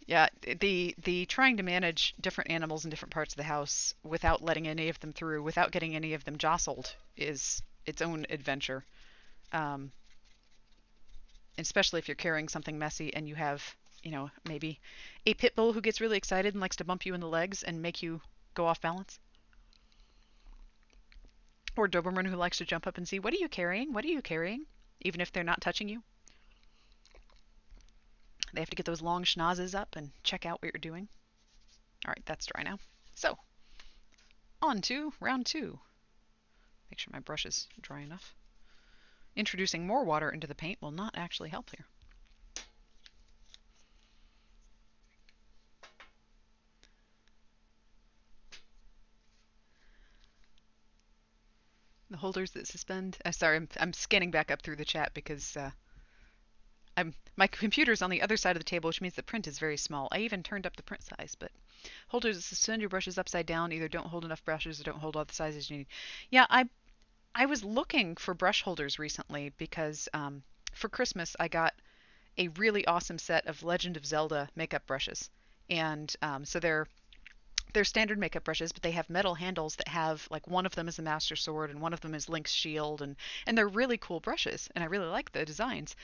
yeah. The trying to manage different animals in different parts of the house without letting any of them through, without getting any of them jostled, is its own adventure. Um, Especially if you're carrying something messy and you have, maybe a pit bull who gets really excited and likes to bump you in the legs and make you go off balance, or a Doberman who likes to jump up and see, what are you carrying? What are you carrying? Even if they're not touching you. They have to get those long schnozzes up and check out what you're doing. All right, that's dry now. So, on to round two. Make sure my brush is dry enough. Introducing more water into the paint will not actually help here. The holders that suspend. Sorry, I'm scanning back up through the chat because my computer's on the other side of the table, which means the print is very small. I even turned up the print size, but holders that suspend your brushes upside down either don't hold enough brushes or don't hold all the sizes you need. Yeah, I was looking for brush holders recently because for Christmas I got a really awesome set of Legend of Zelda makeup brushes, and so they're standard makeup brushes, but they have metal handles that have, like, one of them is a Master Sword and one of them is Link's shield, and they're really cool brushes, and I really like the designs.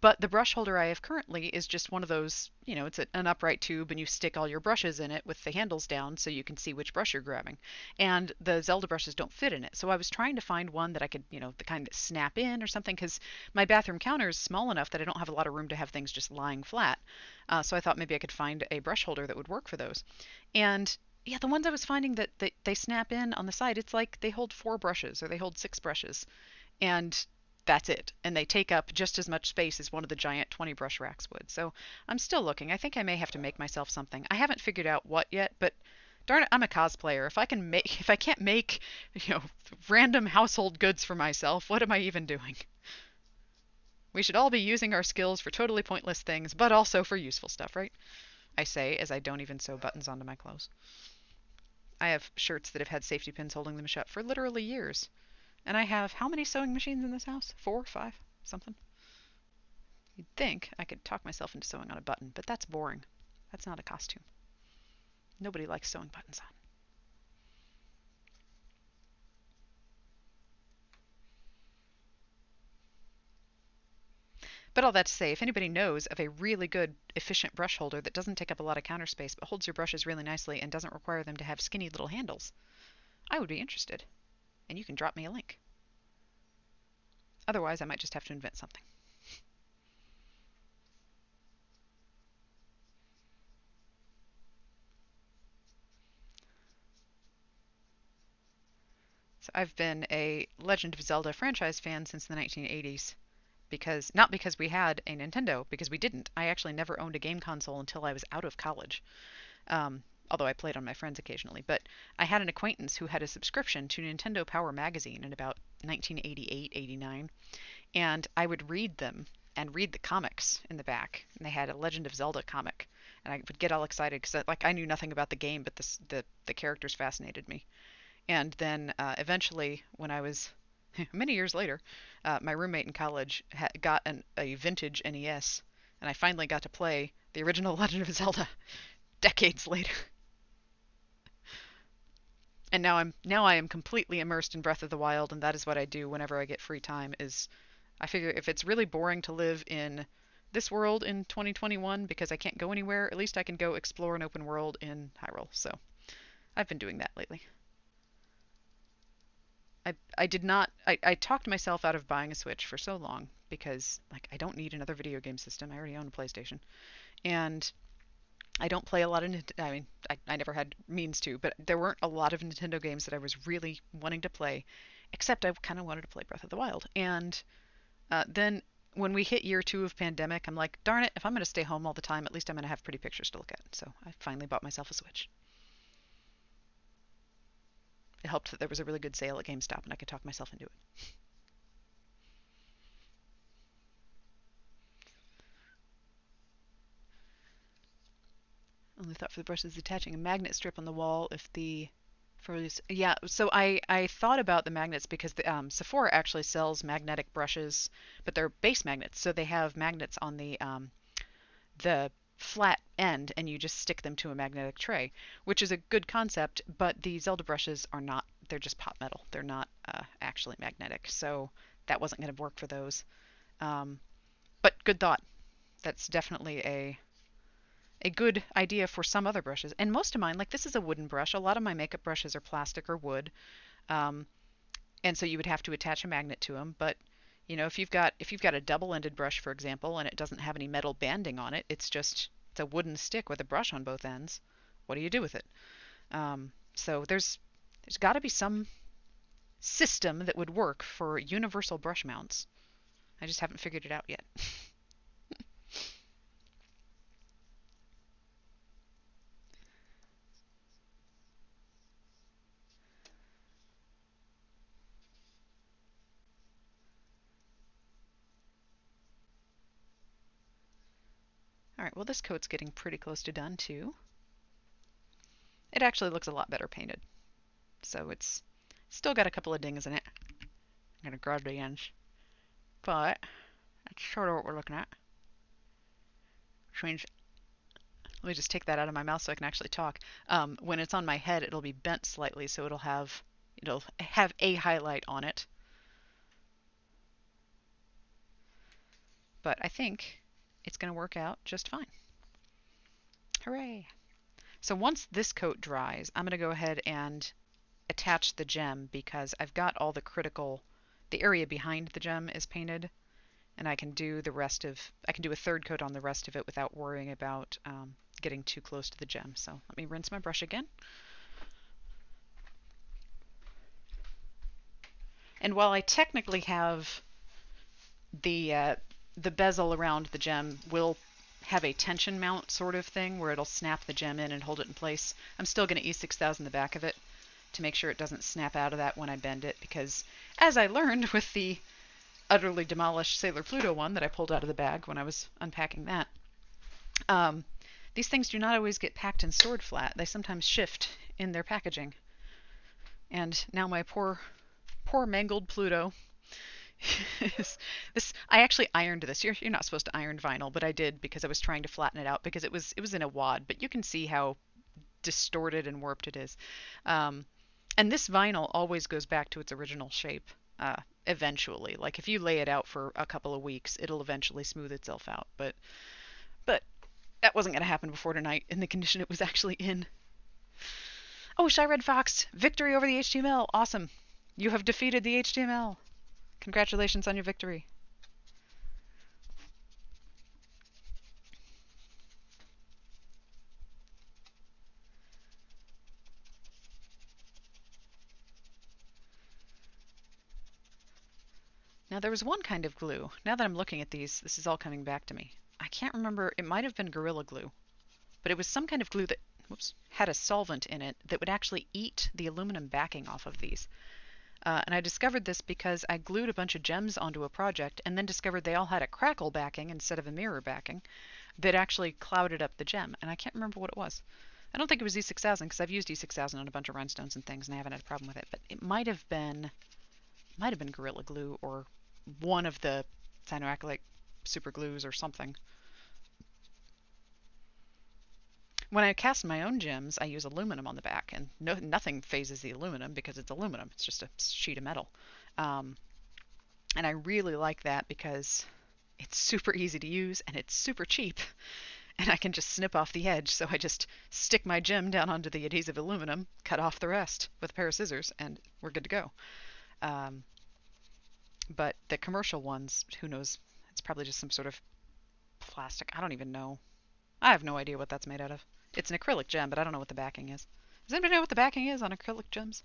But the brush holder I have currently is just one of those, it's an upright tube and you stick all your brushes in it with the handles down so you can see which brush you're grabbing. And the Zelda brushes don't fit in it. So I was trying to find one that I could, the kind that snap in or something, because my bathroom counter is small enough that I don't have a lot of room to have things just lying flat. So I thought maybe I could find a brush holder that would work for those. And yeah, the ones I was finding that they snap in on the side, it's like they hold 4 brushes or they hold 6 brushes. And that's it. And they take up just as much space as one of the giant 20 brush racks would. So I'm still looking. I think I may have to make myself something. I haven't figured out what yet, but darn it, I'm a cosplayer. If I can't make, random household goods for myself, what am I even doing? We should all be using our skills for totally pointless things, but also for useful stuff, right? I say as I don't even sew buttons onto my clothes. I have shirts that have had safety pins holding them shut for literally years. And I have how many sewing machines in this house? 4, 5, something. You'd think I could talk myself into sewing on a button, but that's boring. That's not a costume. Nobody likes sewing buttons on. But all that to say, if anybody knows of a really good, efficient brush holder that doesn't take up a lot of counter space but holds your brushes really nicely and doesn't require them to have skinny little handles, I would be interested. And you can drop me a link. Otherwise, I might just have to invent something. So I've been a Legend of Zelda franchise fan since the 1980s. Not because we had a Nintendo, because we didn't. I actually never owned a game console until I was out of college. Although I played on my friends occasionally. But I had an acquaintance who had a subscription to Nintendo Power magazine in about 1988, 89, and I would read them and read the comics in the back. And they had a Legend of Zelda comic, and I would get all excited because I knew nothing about the game, but the characters fascinated me. And then eventually, when I was many years later, my roommate in college got a vintage NES, and I finally got to play the original Legend of Zelda decades later. And now I am completely immersed in Breath of the Wild, and that is what I do whenever I get free time. Is I figure if it's really boring to live in this world in 2021 because I can't go anywhere, at least I can go explore an open world in Hyrule. So I've been doing that lately. I did not I talked myself out of buying a Switch for so long because, like, I don't need another video game system. I already own a PlayStation. And I don't play a lot of I mean, I never had means to, but there weren't a lot of Nintendo games that I was really wanting to play, except I kind of wanted to play Breath of the Wild. And then when we hit year 2 of pandemic, I'm like, darn it, if I'm going to stay home all the time, at least I'm going to have pretty pictures to look at. So I finally bought myself a Switch. It helped that there was a really good sale at GameStop and I could talk myself into it. Only thought for the brush is attaching a magnet strip on the wall if the For these, yeah. So I thought about the magnets because the, Sephora actually sells magnetic brushes, but they're base magnets. So they have magnets on the flat end, and you just stick them to a magnetic tray, which is a good concept. But the Zelda brushes are not. They're just pot metal. They're not actually magnetic. So that wasn't going to work for those. Um, but good thought. That's definitely a good idea for some other brushes. And most of mine, like this is a wooden brush. A lot of my makeup brushes are plastic or wood. Um, and so you would have to attach a magnet to them. But you know, if you've got a double-ended brush, for example, and it doesn't have any metal banding on it, it's a wooden stick with a brush on both ends. What do you do with it? So there's got to be some system that would work for universal brush mounts. I just haven't figured it out yet. All right, well this coat's getting pretty close to done too. It actually looks a lot better painted. So it's still got a couple of dings in it. I'm gonna grab the ends, but that's sort of what we're looking at. Which means, let me just take that out of my mouth so I can actually talk. When it's on my head, it'll be bent slightly, so it'll have a highlight on it. But I think it's gonna work out just fine. Hooray! So once this coat dries, I'm gonna go ahead and attach the gem because I've got all the area behind the gem is painted, and I can do a third coat on the rest of it without worrying about getting too close to the gem. So let me rinse my brush again. And while I technically have the bezel around the gem will have a tension mount sort of thing where it'll snap the gem in and hold it in place, I'm still going to E6000 the back of it to make sure it doesn't snap out of that when I bend it, because as I learned with the utterly demolished Sailor Pluto one that I pulled out of the bag when I was unpacking that, these things do not always get packed and stored flat. They sometimes shift in their packaging. And now my poor mangled Pluto this I actually ironed this. You're not supposed to iron vinyl, but I did because I was trying to flatten it out because it was in a wad, but you can see how distorted and warped it is. Um, and this vinyl always goes back to its original shape eventually. Like if you lay it out for a couple of weeks, it'll eventually smooth itself out. But that wasn't going to happen before tonight in the condition it was actually in. Oh, Shy Red Fox, victory over the HTML. Awesome. You have defeated the HTML. Congratulations on your victory. Now there was one kind of glue. Now that I'm looking at these, this is all coming back to me. I can't remember, it might have been Gorilla Glue, but it was some kind of glue that, had a solvent in it that would actually eat the aluminum backing off of these. And I discovered this because I glued a bunch of gems onto a project and then discovered they all had a crackle backing instead of a mirror backing that actually clouded up the gem. And I can't remember what it was. I don't think it was E6000 because I've used E6000 on a bunch of rhinestones and things and I haven't had a problem with it. But it might have been Gorilla Glue or one of the cyanoacrylate super glues or something. When I cast my own gems, I use aluminum on the back, and nothing phases the aluminum because it's aluminum. It's just a sheet of metal. And I really like that because it's super easy to use and it's super cheap. And I can just snip off the edge, so I just stick my gem down onto the adhesive aluminum, cut off the rest with a pair of scissors, and we're good to go. But the commercial ones, who knows? It's probably just some sort of plastic. I don't even know. I have no idea what that's made out of. It's an acrylic gem, but I don't know what the backing is. Does anybody know what the backing is on acrylic gems?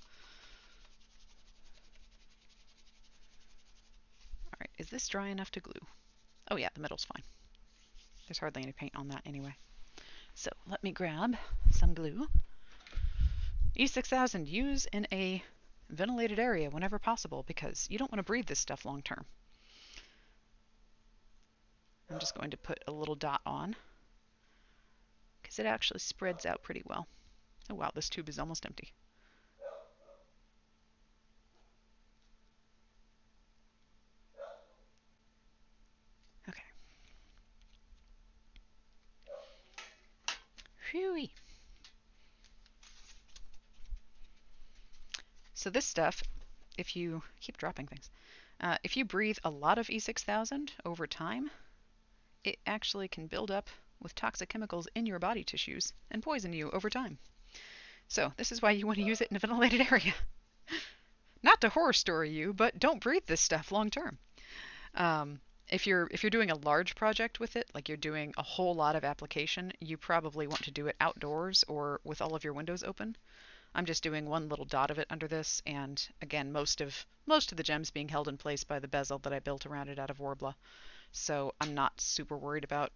Alright, is this dry enough to glue? Oh yeah, the metal's fine. There's hardly any paint on that anyway. So let me grab some glue. E6000, use in a ventilated area whenever possible because you don't want to breathe this stuff long term. I'm just going to put a little dot on because it actually spreads out pretty well. Oh wow, this tube is almost empty. So this stuff, if you keep dropping things, if you breathe a lot of E6000 over time, it actually can build up with toxic chemicals in your body tissues and poison you over time. So this is why you want to use it in a ventilated area. Not to horror story you, but don't breathe this stuff long term. If you're doing a large project with it, like you're doing a whole lot of application, you probably want to do it outdoors or with all of your windows open. I'm just doing one little dot of it under this, and again, most of the gems being held in place by the bezel that I built around it out of Warbler. So I'm not super worried about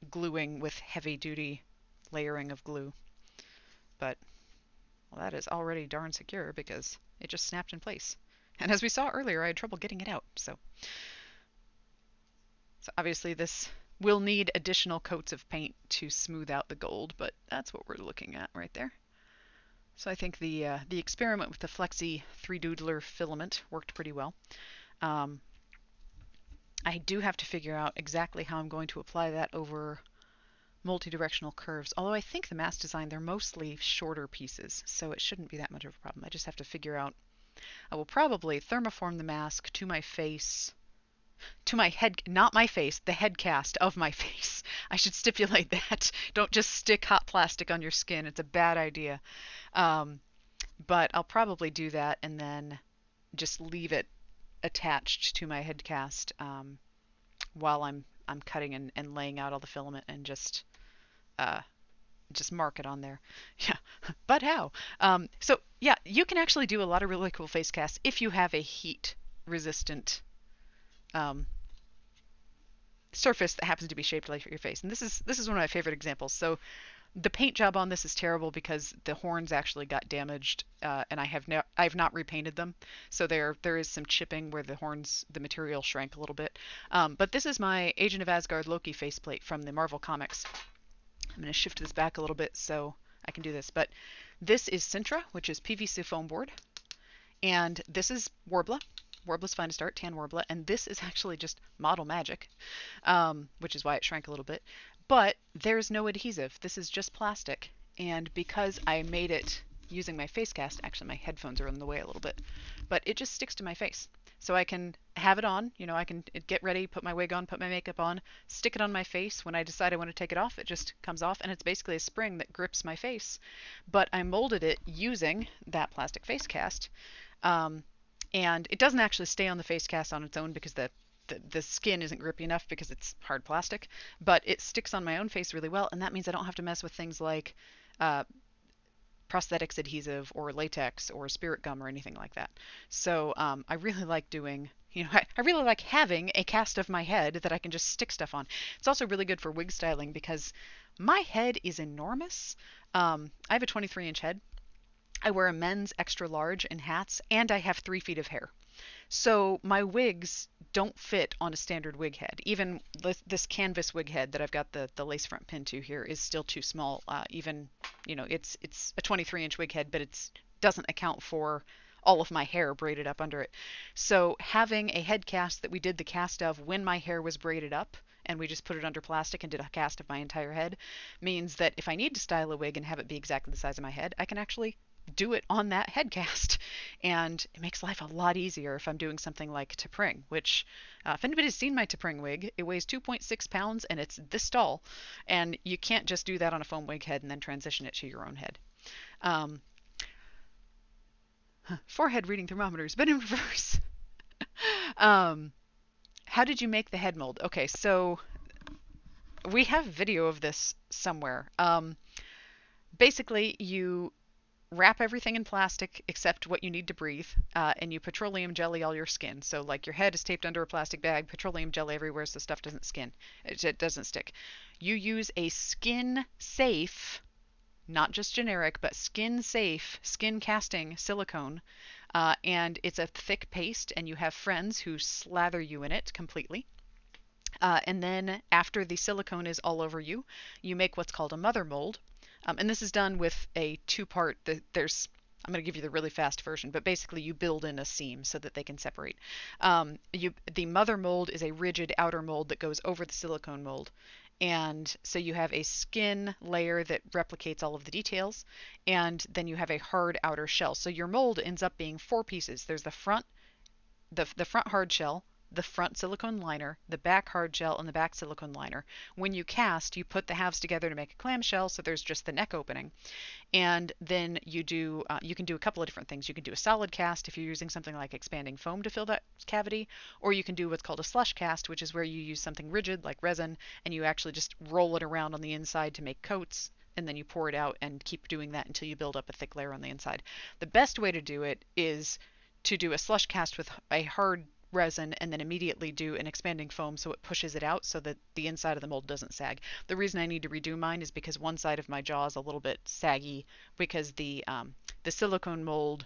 gluing with heavy duty layering of glue. But well, that is already darn secure because it just snapped in place. And as we saw earlier, I had trouble getting it out. So obviously this will need additional coats of paint to smooth out the gold, but that's what we're looking at right there. So I think the experiment with the Flexi 3-doodler filament worked pretty well. I do have to figure out exactly how I'm going to apply that over multi-directional curves, although I think the mask design, they're mostly shorter pieces, so it shouldn't be that much of a problem. I just have to figure out. I will probably thermoform the mask to my face, to my head, not my face, the head cast of my face. I should stipulate that. Don't just stick hot plastic on your skin. It's a bad idea. But I'll probably do that and then just leave it attached to my head cast while I'm cutting and laying out all the filament and just mark it on there. Yeah, but how? So yeah, you can actually do a lot of really cool face casts if you have a heat resistant surface that happens to be shaped like your face. And this is one of my favorite examples. So the paint job on this is terrible because the horns actually got damaged, and I've not repainted them. So there is some chipping where the material shrank a little bit. But this is my Agent of Asgard Loki faceplate from the Marvel Comics. I'm going to shift this back a little bit so I can do this. But this is Sintra, which is PVC foam board. And this is Warbler. Warbler's Finest Art, tan Warbler. And this is actually just Model Magic, which is why it shrank a little bit. But there's no adhesive. This is just plastic. And because I made it using my face cast, actually my headphones are in the way a little bit, but it just sticks to my face. So I can have it on, I can get ready, put my wig on, put my makeup on, stick it on my face. When I decide I want to take it off, it just comes off, and it's basically a spring that grips my face. But I molded it using that plastic face cast. And it doesn't actually stay on the face cast on its own because the skin isn't grippy enough because it's hard plastic, but it sticks on my own face really well, and that means I don't have to mess with things like prosthetics adhesive or latex or spirit gum or anything like that. So I really like doing, I really like having a cast of my head that I can just stick stuff on. It's also really good for wig styling because my head is enormous. I have a 23-inch head. I wear a men's extra large in hats, and I have 3 feet of hair. So my wigs don't fit on a standard wig head. Even this canvas wig head that I've got the lace front pin to here is still too small. It's a 23-inch wig head, but it doesn't account for all of my hair braided up under it. So having a head cast that we did the cast of when my hair was braided up, and we just put it under plastic and did a cast of my entire head, means that if I need to style a wig and have it be exactly the size of my head, I can actually do it on that head cast, and it makes life a lot easier if I'm doing something like T'Pring, which if anybody's seen my T'Pring wig, it weighs 2.6 pounds and it's this tall, and you can't just do that on a foam wig head and then transition it to your own head. Forehead reading thermometers, but in reverse. How did you make the head mold? Okay, so we have video of this somewhere. Basically, you wrap everything in plastic except what you need to breathe, and you petroleum jelly all your skin. So like your head is taped under a plastic bag, petroleum jelly everywhere so stuff doesn't stick. You use a skin safe, not just generic, but skin safe skin casting silicone, and it's a thick paste, and you have friends who slather you in it completely. And then after the silicone is all over you, you make what's called a mother mold. And this is done with a 2-part, I'm going to give you the really fast version, but basically you build in a seam so that they can separate. The mother mold is a rigid outer mold that goes over the silicone mold. And so you have a skin layer that replicates all of the details, and then you have a hard outer shell. So your mold ends up being four pieces. There's the front hard shell, the front silicone liner, the back hard shell, and the back silicone liner. When you cast, you put the halves together to make a clamshell, so there's just the neck opening. And then you can do a couple of different things. You can do a solid cast if you're using something like expanding foam to fill that cavity, or you can do what's called a slush cast, which is where you use something rigid like resin and you actually just roll it around on the inside to make coats, and then you pour it out and keep doing that until you build up a thick layer on the inside. The best way to do it is to do a slush cast with a hard resin and then immediately do an expanding foam so it pushes it out so that the inside of the mold doesn't sag. The reason I need to redo mine is because one side of my jaw is a little bit saggy because the silicone mold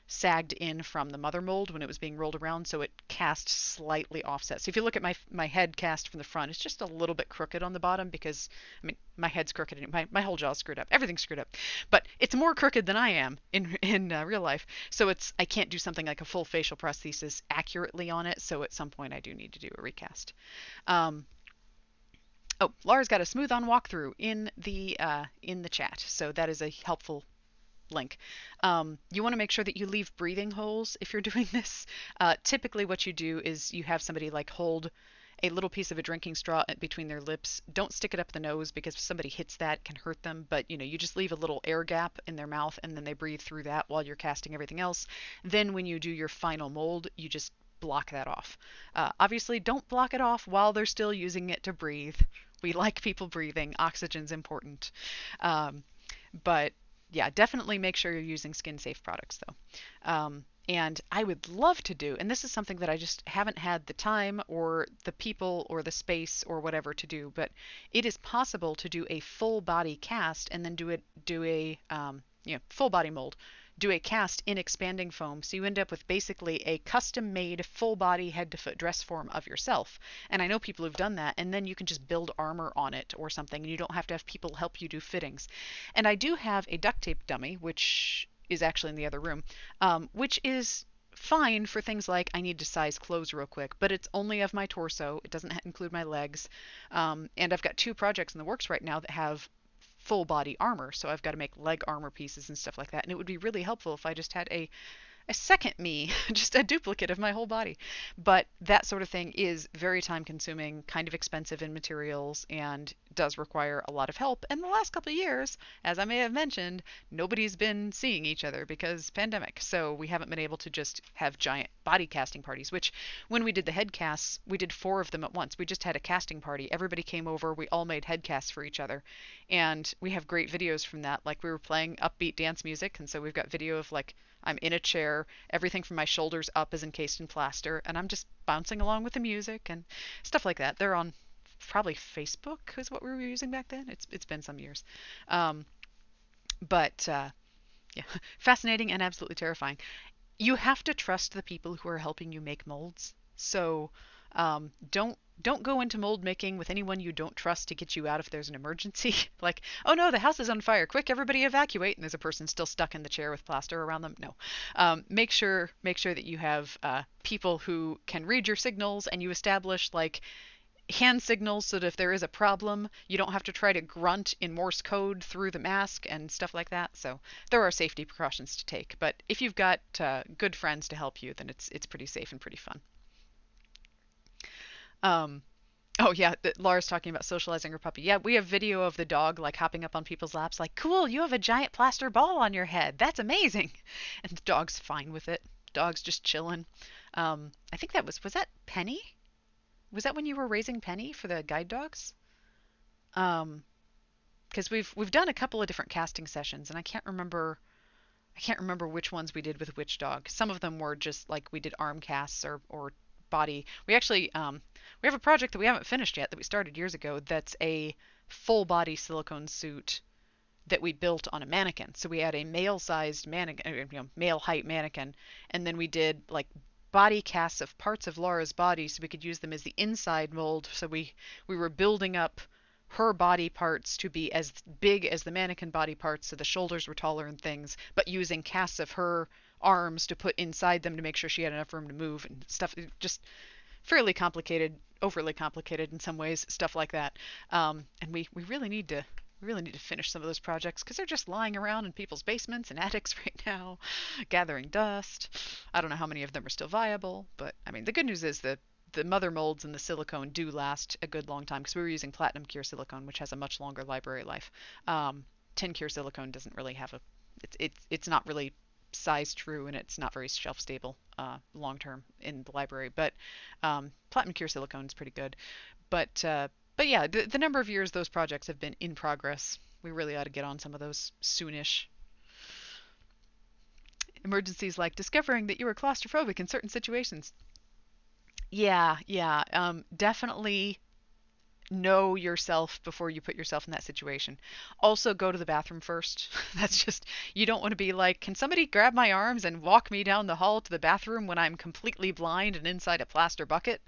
sagged in from the mother mold when it was being rolled around, so it cast slightly offset. So if you look at my head cast from the front, it's just a little bit crooked on the bottom because, I mean, my head's crooked and my whole jaw's screwed up. Everything's screwed up. But it's more crooked than I am in real life. So I can't do something like a full facial prosthesis accurately on it, so at some point I do need to do a recast. Oh, Laura's got a smooth on walkthrough in the chat, so that is a helpful link. You want to make sure that you leave breathing holes if you're doing this. Typically what you do is you have somebody like hold a little piece of a drinking straw between their lips. Don't stick it up the nose because if somebody hits that, it can hurt them, but you just leave a little air gap in their mouth and then they breathe through that while you're casting everything else. Then when you do your final mold, you just block that off. Obviously don't block it off while they're still using it to breathe. We like people breathing. Oxygen's important. But yeah, definitely make sure you're using skin safe products though. And I would love to do, and this is something that I just haven't had the time or the people or the space or whatever to do, but it is possible to do a full body cast and then do a full body mold, do a cast in expanding foam, so you end up with basically a custom made full body head to foot dress form of yourself. And I know people who've done that, and then you can just build armor on it or something and you don't have to have people help you do fittings. And I do have a duct tape dummy, which is actually in the other room, which is fine for things like I need to size clothes real quick, but it's only of my torso. It doesn't include my legs. And I've got two projects in the works right now that have full body armor, so I've got to make leg armor pieces and stuff like that, and it would be really helpful if I just had a second me, just a duplicate of my whole body. But that sort of thing is very time consuming, kind of expensive in materials, and does require a lot of help. And the last couple of years, as I may have mentioned, nobody's been seeing each other because pandemic. So we haven't been able to just have giant body casting parties, which when we did the head casts, we did 4 of them at once. We just had a casting party. Everybody came over. We all made head casts for each other. And we have great videos from that. Like we were playing upbeat dance music. And so we've got video of like, I'm in a chair, everything from my shoulders up is encased in plaster, and I'm just bouncing along with the music and stuff like that. They're on probably Facebook is what we were using back then. It's been some years. But yeah, fascinating and absolutely terrifying. You have to trust the people who are helping you make molds. So don't go into mold making with anyone you don't trust to get you out if there's an emergency. Like, oh no, the house is on fire. Quick, everybody evacuate. And there's a person still stuck in the chair with plaster around them. No. Make sure that you have people who can read your signals, and you establish like hand signals so that if there is a problem, you don't have to try to grunt in Morse code through the mask and stuff like that. So there are safety precautions to take. But if you've got good friends to help you, then it's pretty safe and pretty fun. Oh yeah, Laura's talking about socializing her puppy. Yeah, we have video of the dog like hopping up on people's laps like, cool, you have a giant plaster ball on your head. That's amazing. And the dog's fine with it. Dog's just chilling. I think was that Penny? Was that when you were raising Penny for the guide dogs? Because we've done a couple of different casting sessions, and I can't remember which ones we did with which dog. Some of them were just like we did arm casts or body. We actually we have a project that we haven't finished yet that we started years ago that's a full body silicone suit that we built on a mannequin. So we had a male sized mannequin, male height mannequin, and then we did like body casts of parts of Laura's body so we could use them as the inside mold. So we were building up her body parts to be as big as the mannequin body parts, so the shoulders were taller and things, but using casts of her arms to put inside them to make sure she had enough room to move and stuff. Just fairly complicated overly complicated in some ways, stuff like that. And we really need to finish some of those projects because they're just lying around in people's basements and attics right now, gathering dust. I don't know how many of them are still viable, but I mean, the good news is that the mother molds and the silicone do last a good long time because we were using platinum cure silicone, which has a much longer library life. Tin cure silicone doesn't really have a, it's not really size true and it's not very shelf stable long term in the library. But platinum cure silicone is pretty good. But yeah, the number of years those projects have been in progress, we really ought to get on some of those soonish. Emergencies like discovering that you were claustrophobic in certain situations. Yeah, yeah. Definitely know yourself before you put yourself in that situation. Also, go to the bathroom first. That's just, you don't want to be like, can somebody grab my arms and walk me down the hall to the bathroom when I'm completely blind and inside a plaster bucket?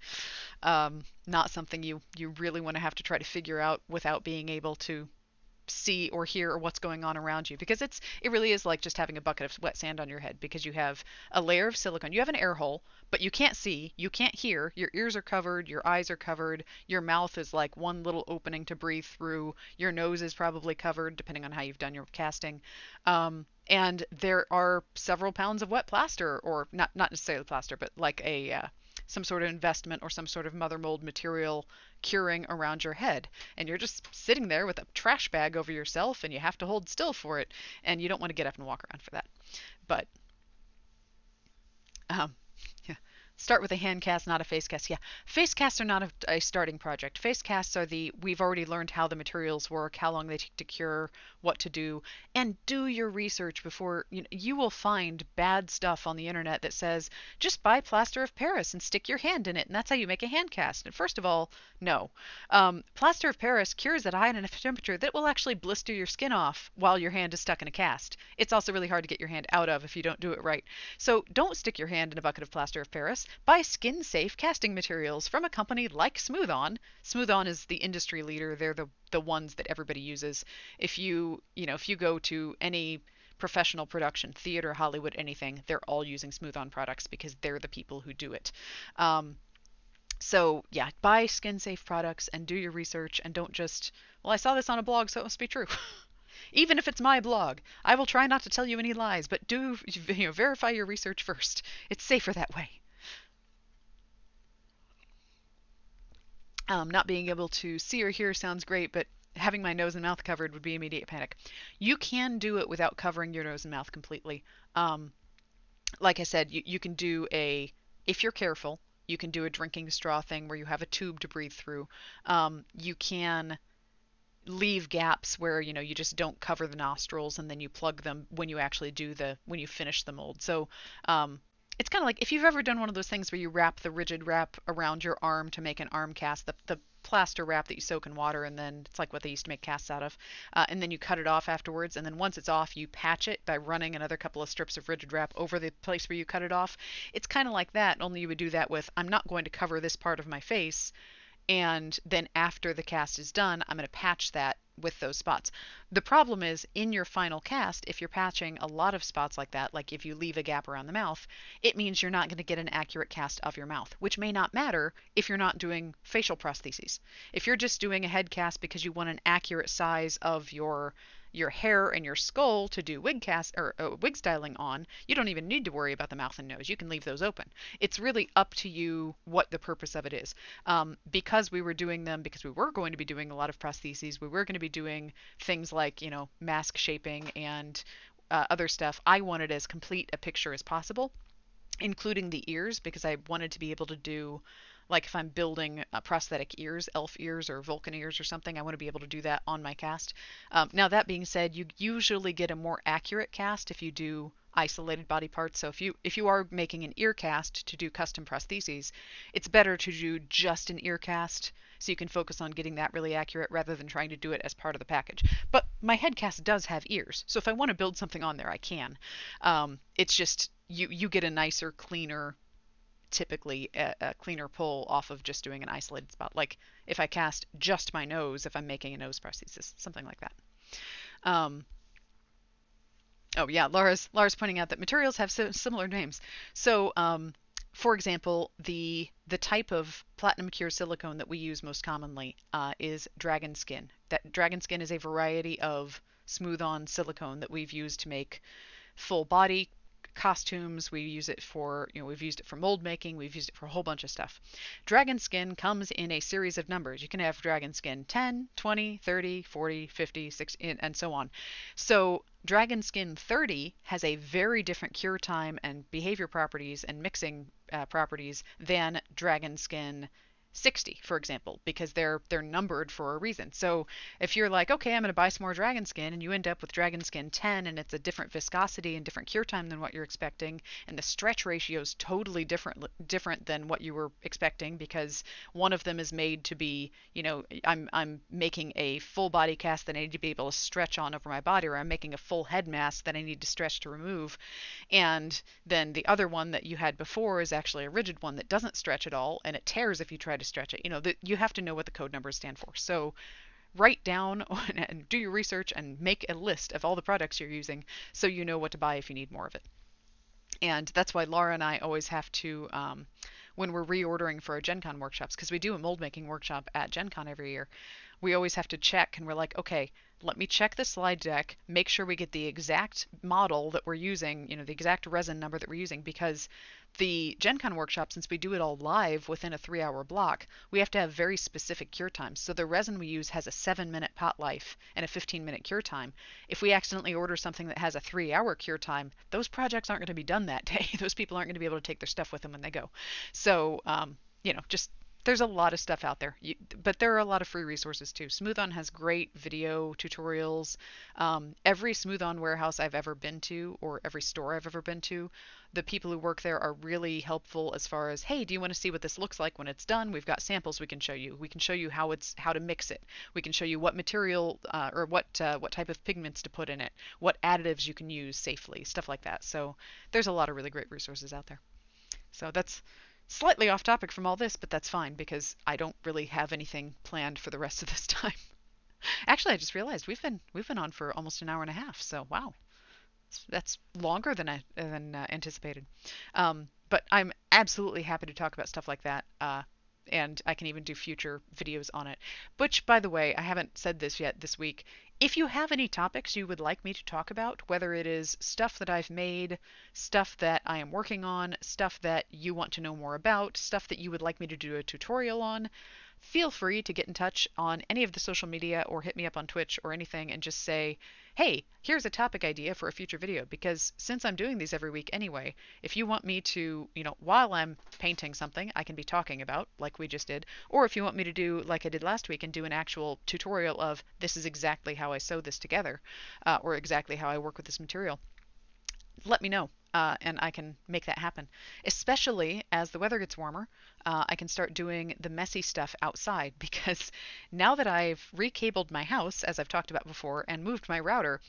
Not something you really want to have to try to figure out without being able to see or hear what's going on around you, because it really is like just having a bucket of wet sand on your head, because you have a layer of silicone, you have an air hole, but you can't see, you can't hear, your ears are covered, your eyes are covered, your mouth is like one little opening to breathe through, your nose is probably covered depending on how you've done your casting. And there are several pounds of wet plaster, or not necessarily plaster, but like a some sort of investment or some sort of mother mold material curing around your head, and you're just sitting there with a trash bag over yourself and you have to hold still for it, and you don't want to get up and walk around for that. But um, yeah. Start with a hand cast, not a face cast. Yeah, face casts are not a starting project. Face casts are we've already learned how the materials work, how long they take to cure, what to do, and do your research before you will find bad stuff on the internet that says just buy plaster of Paris and stick your hand in it, and that's how you make a hand cast. And first of all, no. Plaster of Paris cures at high enough temperature that it will actually blister your skin off while your hand is stuck in a cast. It's also really hard to get your hand out of if you don't do it right. So don't stick your hand in a bucket of plaster of Paris. Buy skin-safe casting materials from a company like Smooth On. Smooth On is the industry leader. They're the ones that everybody uses. If if you go to any professional production, theater, Hollywood, anything, they're all using Smooth On products because they're the people who do it. So yeah, buy skin-safe products and do your research, and don't just, well, I saw this on a blog, so it must be true. Even if it's my blog, I will try not to tell you any lies, but do verify your research first. It's safer that way. Not being able to see or hear sounds great, but having my nose and mouth covered would be immediate panic. You can do it without covering your nose and mouth completely. Um, like I said, you can do if you're careful, you can do a drinking straw thing where you have a tube to breathe through. You can leave gaps where you just don't cover the nostrils, and then you plug them when you actually when you finish the mold. So it's kind of like if you've ever done one of those things where you wrap the rigid wrap around your arm to make an arm cast, the plaster wrap that you soak in water, and then it's like what they used to make casts out of, and then you cut it off afterwards, and then once it's off you patch it by running another couple of strips of rigid wrap over the place where you cut it off. It's kind of like that, only you would do that with, I'm not going to cover this part of my face, and then after the cast is done, I'm going to patch that with those spots. The problem is in your final cast, if you're patching a lot of spots like that, like if you leave a gap around the mouth, it means you're not going to get an accurate cast of your mouth, which may not matter if you're not doing facial prostheses. If you're just doing a head cast because you want an accurate size of your hair and your skull to do wig cast or wig styling on, you don't even need to worry about the mouth and nose. You can leave those open. It's really up to you what the purpose of it is. Because we were doing them, because we were going to be doing a lot of prostheses, we were going to be doing things like, mask shaping and other stuff. I wanted as complete a picture as possible, including the ears, because I wanted to be able to do, like if I'm building prosthetic ears, elf ears or Vulcan ears or something, I want to be able to do that on my cast. Now that being said, you usually get a more accurate cast if you do isolated body parts. So if you are making an ear cast to do custom prostheses, it's better to do just an ear cast so you can focus on getting that really accurate rather than trying to do it as part of the package. But my head cast does have ears, so if I want to build something on there, I can. It's just you get a nicer, cleaner, typically a cleaner pull off of just doing an isolated spot. Like if I cast just my nose, if I'm making a nose prosthesis, something like that. Um, oh yeah, Laura's pointing out that materials have similar names. So For example, the type of platinum cured silicone that we use most commonly is dragon skin. That dragon skin is a variety of smooth-on silicone that we've used to make full body costumes. We use it for, we've used it for mold making. We've used it for a whole bunch of stuff. Dragon skin comes in a series of numbers. You can have dragon skin 10, 20, 30, 40, 50, 60, and so on. So dragon skin 30 has a very different cure time and behavior properties and mixing properties than dragon skin 60, for example, because they're numbered for a reason. So if you're like, okay, I'm going to buy some more dragon skin, and you end up with dragon skin 10, and it's a different viscosity and different cure time than what you're expecting, and the stretch ratio is totally different than what you were expecting, because one of them is made to be, I'm making a full body cast that I need to be able to stretch on over my body, or I'm making a full head mask that I need to stretch to remove, and then the other one that you had before is actually a rigid one that doesn't stretch at all, and it tears if you try to stretch it. You have to know what the code numbers stand for. So write down and do your research and make a list of all the products you're using so you know what to buy if you need more of it. And that's why Laura and I always have to, when we're reordering for our Gen Con workshops, because we do a mold making workshop at Gen Con every year, we always have to check, and we're like, okay, let me check the slide deck, make sure we get the exact model that we're using, the exact resin number that we're using, because the Gen Con workshop, since we do it all live within a 3-hour block, we have to have very specific cure times. So the resin we use has a 7-minute pot life and a 15-minute cure time. If we accidentally order something that has a 3-hour cure time, those projects aren't going to be done that day. Those people aren't going to be able to take their stuff with them when they go. So, just there's a lot of stuff out there, but there are a lot of free resources too. Smooth-On has great video tutorials. Every Smooth-On warehouse I've ever been to, or every store I've ever been to, the people who work there are really helpful as far as, hey, do you want to see what this looks like when it's done? We've got samples we can show you. We can show you how to mix it. We can show you what material or what type of pigments to put in it, what additives you can use safely, stuff like that. So there's a lot of really great resources out there. So that's slightly off topic from all this, but that's fine because I don't really have anything planned for the rest of this time. Actually, I just realized we've been on for almost an hour and a half. So wow, that's longer than anticipated. But I'm absolutely happy to talk about stuff like that. And I can even do future videos on it. Which, by the way, I haven't said this yet this week. If you have any topics you would like me to talk about, whether it is stuff that I've made, stuff that I am working on, stuff that you want to know more about, stuff that you would like me to do a tutorial on, feel free to get in touch on any of the social media or hit me up on Twitch or anything and just say, hey, here's a topic idea for a future video. Because since I'm doing these every week anyway, if you want me to, while I'm painting something I can be talking about, like we just did, or if you want me to do like I did last week and do an actual tutorial of this is exactly how I sew this together, or exactly how I work with this material, let me know. And I can make that happen. Especially as the weather gets warmer, I can start doing the messy stuff outside because now that I've recabled my house, as I've talked about before, and moved my router,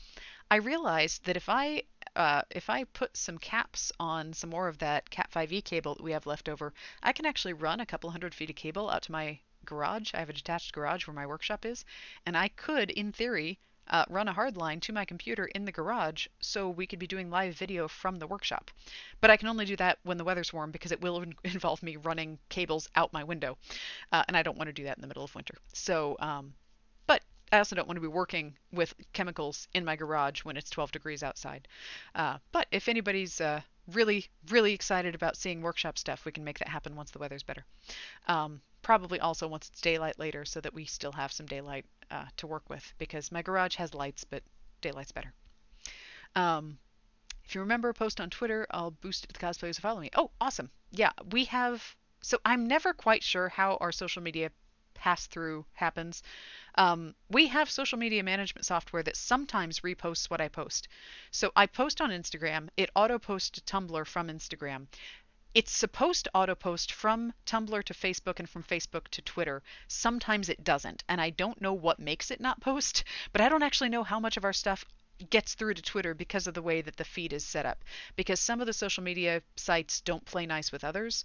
I realized that if I put some caps on some more of that Cat 5e cable that we have left over, I can actually run a couple 100 feet of cable out to my garage. I have a detached garage where my workshop is, and I could, in theory, run a hard line to my computer in the garage so we could be doing live video from the workshop. But I can only do that when the weather's warm because it will involve me running cables out my window. And I don't want to do that in the middle of winter. So, but I also don't want to be working with chemicals in my garage when it's 12 degrees outside. But if anybody's really, really excited about seeing workshop stuff, we can make that happen once the weather's better. Probably also once it's daylight later so that we still have some daylight to work with because my garage has lights, but daylight's better. If you remember a post on Twitter, I'll boost it to the cosplayers who follow me. Oh, awesome. Yeah, we have... So I'm never quite sure how our social media pass-through happens. We have social media management software that sometimes reposts what I post. So I post on Instagram. It auto-posts to Tumblr from Instagram. It's supposed to auto-post from Tumblr to Facebook and from Facebook to Twitter. Sometimes it doesn't, and I don't know what makes it not post, but I don't actually know how much of our stuff gets through to Twitter because of the way that the feed is set up. Because some of the social media sites don't play nice with others.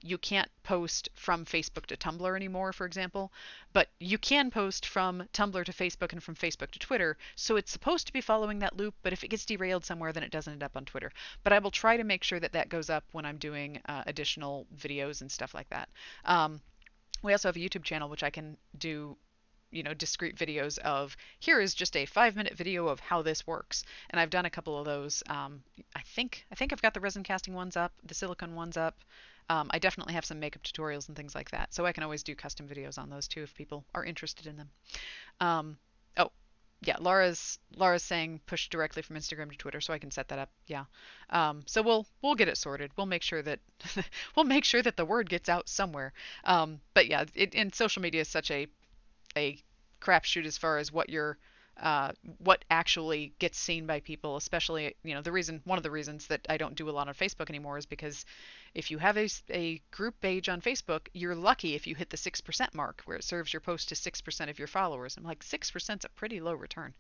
You can't post from Facebook to Tumblr anymore, for example, but you can post from Tumblr to Facebook and from Facebook to Twitter. So it's supposed to be following that loop, but if it gets derailed somewhere, then it doesn't end up on Twitter. But I will try to make sure that that goes up when I'm doing additional videos and stuff like that. We also have a YouTube channel, which I can do, discrete videos of, here is just a 5-minute video of how this works. And I've done a couple of those. I think I've got the resin casting ones up, the silicone ones up. I definitely have some makeup tutorials and things like that. So I can always do custom videos on those too if people are interested in them. Oh, yeah, Laura's saying push directly from Instagram to Twitter, so I can set that up. Yeah. So we'll get it sorted. We'll make sure that we'll make sure that the word gets out somewhere. But yeah, and social media is such a crapshoot as far as what actually gets seen by people, especially, one of the reasons that I don't do a lot on Facebook anymore is because if you have a group page on Facebook, you're lucky if you hit the 6% mark where it serves your post to 6% of your followers. I'm like, 6% is a pretty low return.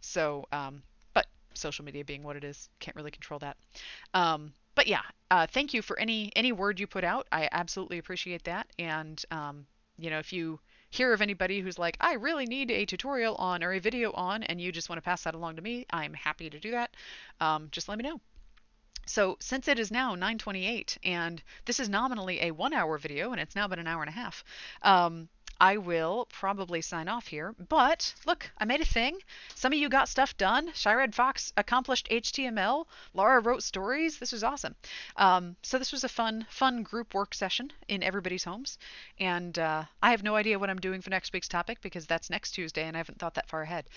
So, but social media being what it is, can't really control that. But yeah, thank you for any word you put out. I absolutely appreciate that. And, if you hear of anybody who's like, I really need a tutorial on or a video on, and you just want to pass that along to me, I'm happy to do that. Just let me know. So since it is now 9:28 and this is nominally a 1-hour video and it's now been an hour and a half, I will probably sign off here. But look, I made a thing. Some of you got stuff done. Shyred Fox accomplished HTML. Laura wrote stories. This was awesome. So this was a fun group work session in everybody's homes. And I have no idea what I'm doing for next week's topic because that's next Tuesday and I haven't thought that far ahead.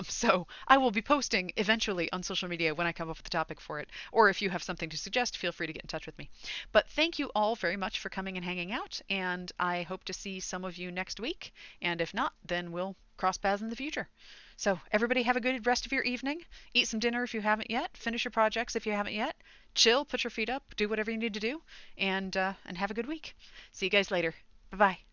So I will be posting eventually on social media when I come up with the topic for it. Or if you have something to suggest, feel free to get in touch with me. But thank you all very much for coming and hanging out. And I hope to see some of you next week, and if not, then we'll cross paths in the future. So everybody have a good rest of your evening. Eat some dinner if you haven't yet. Finish your projects if you haven't yet. Chill, put your feet up, do whatever you need to do, and have a good week. See you guys later. Bye-bye.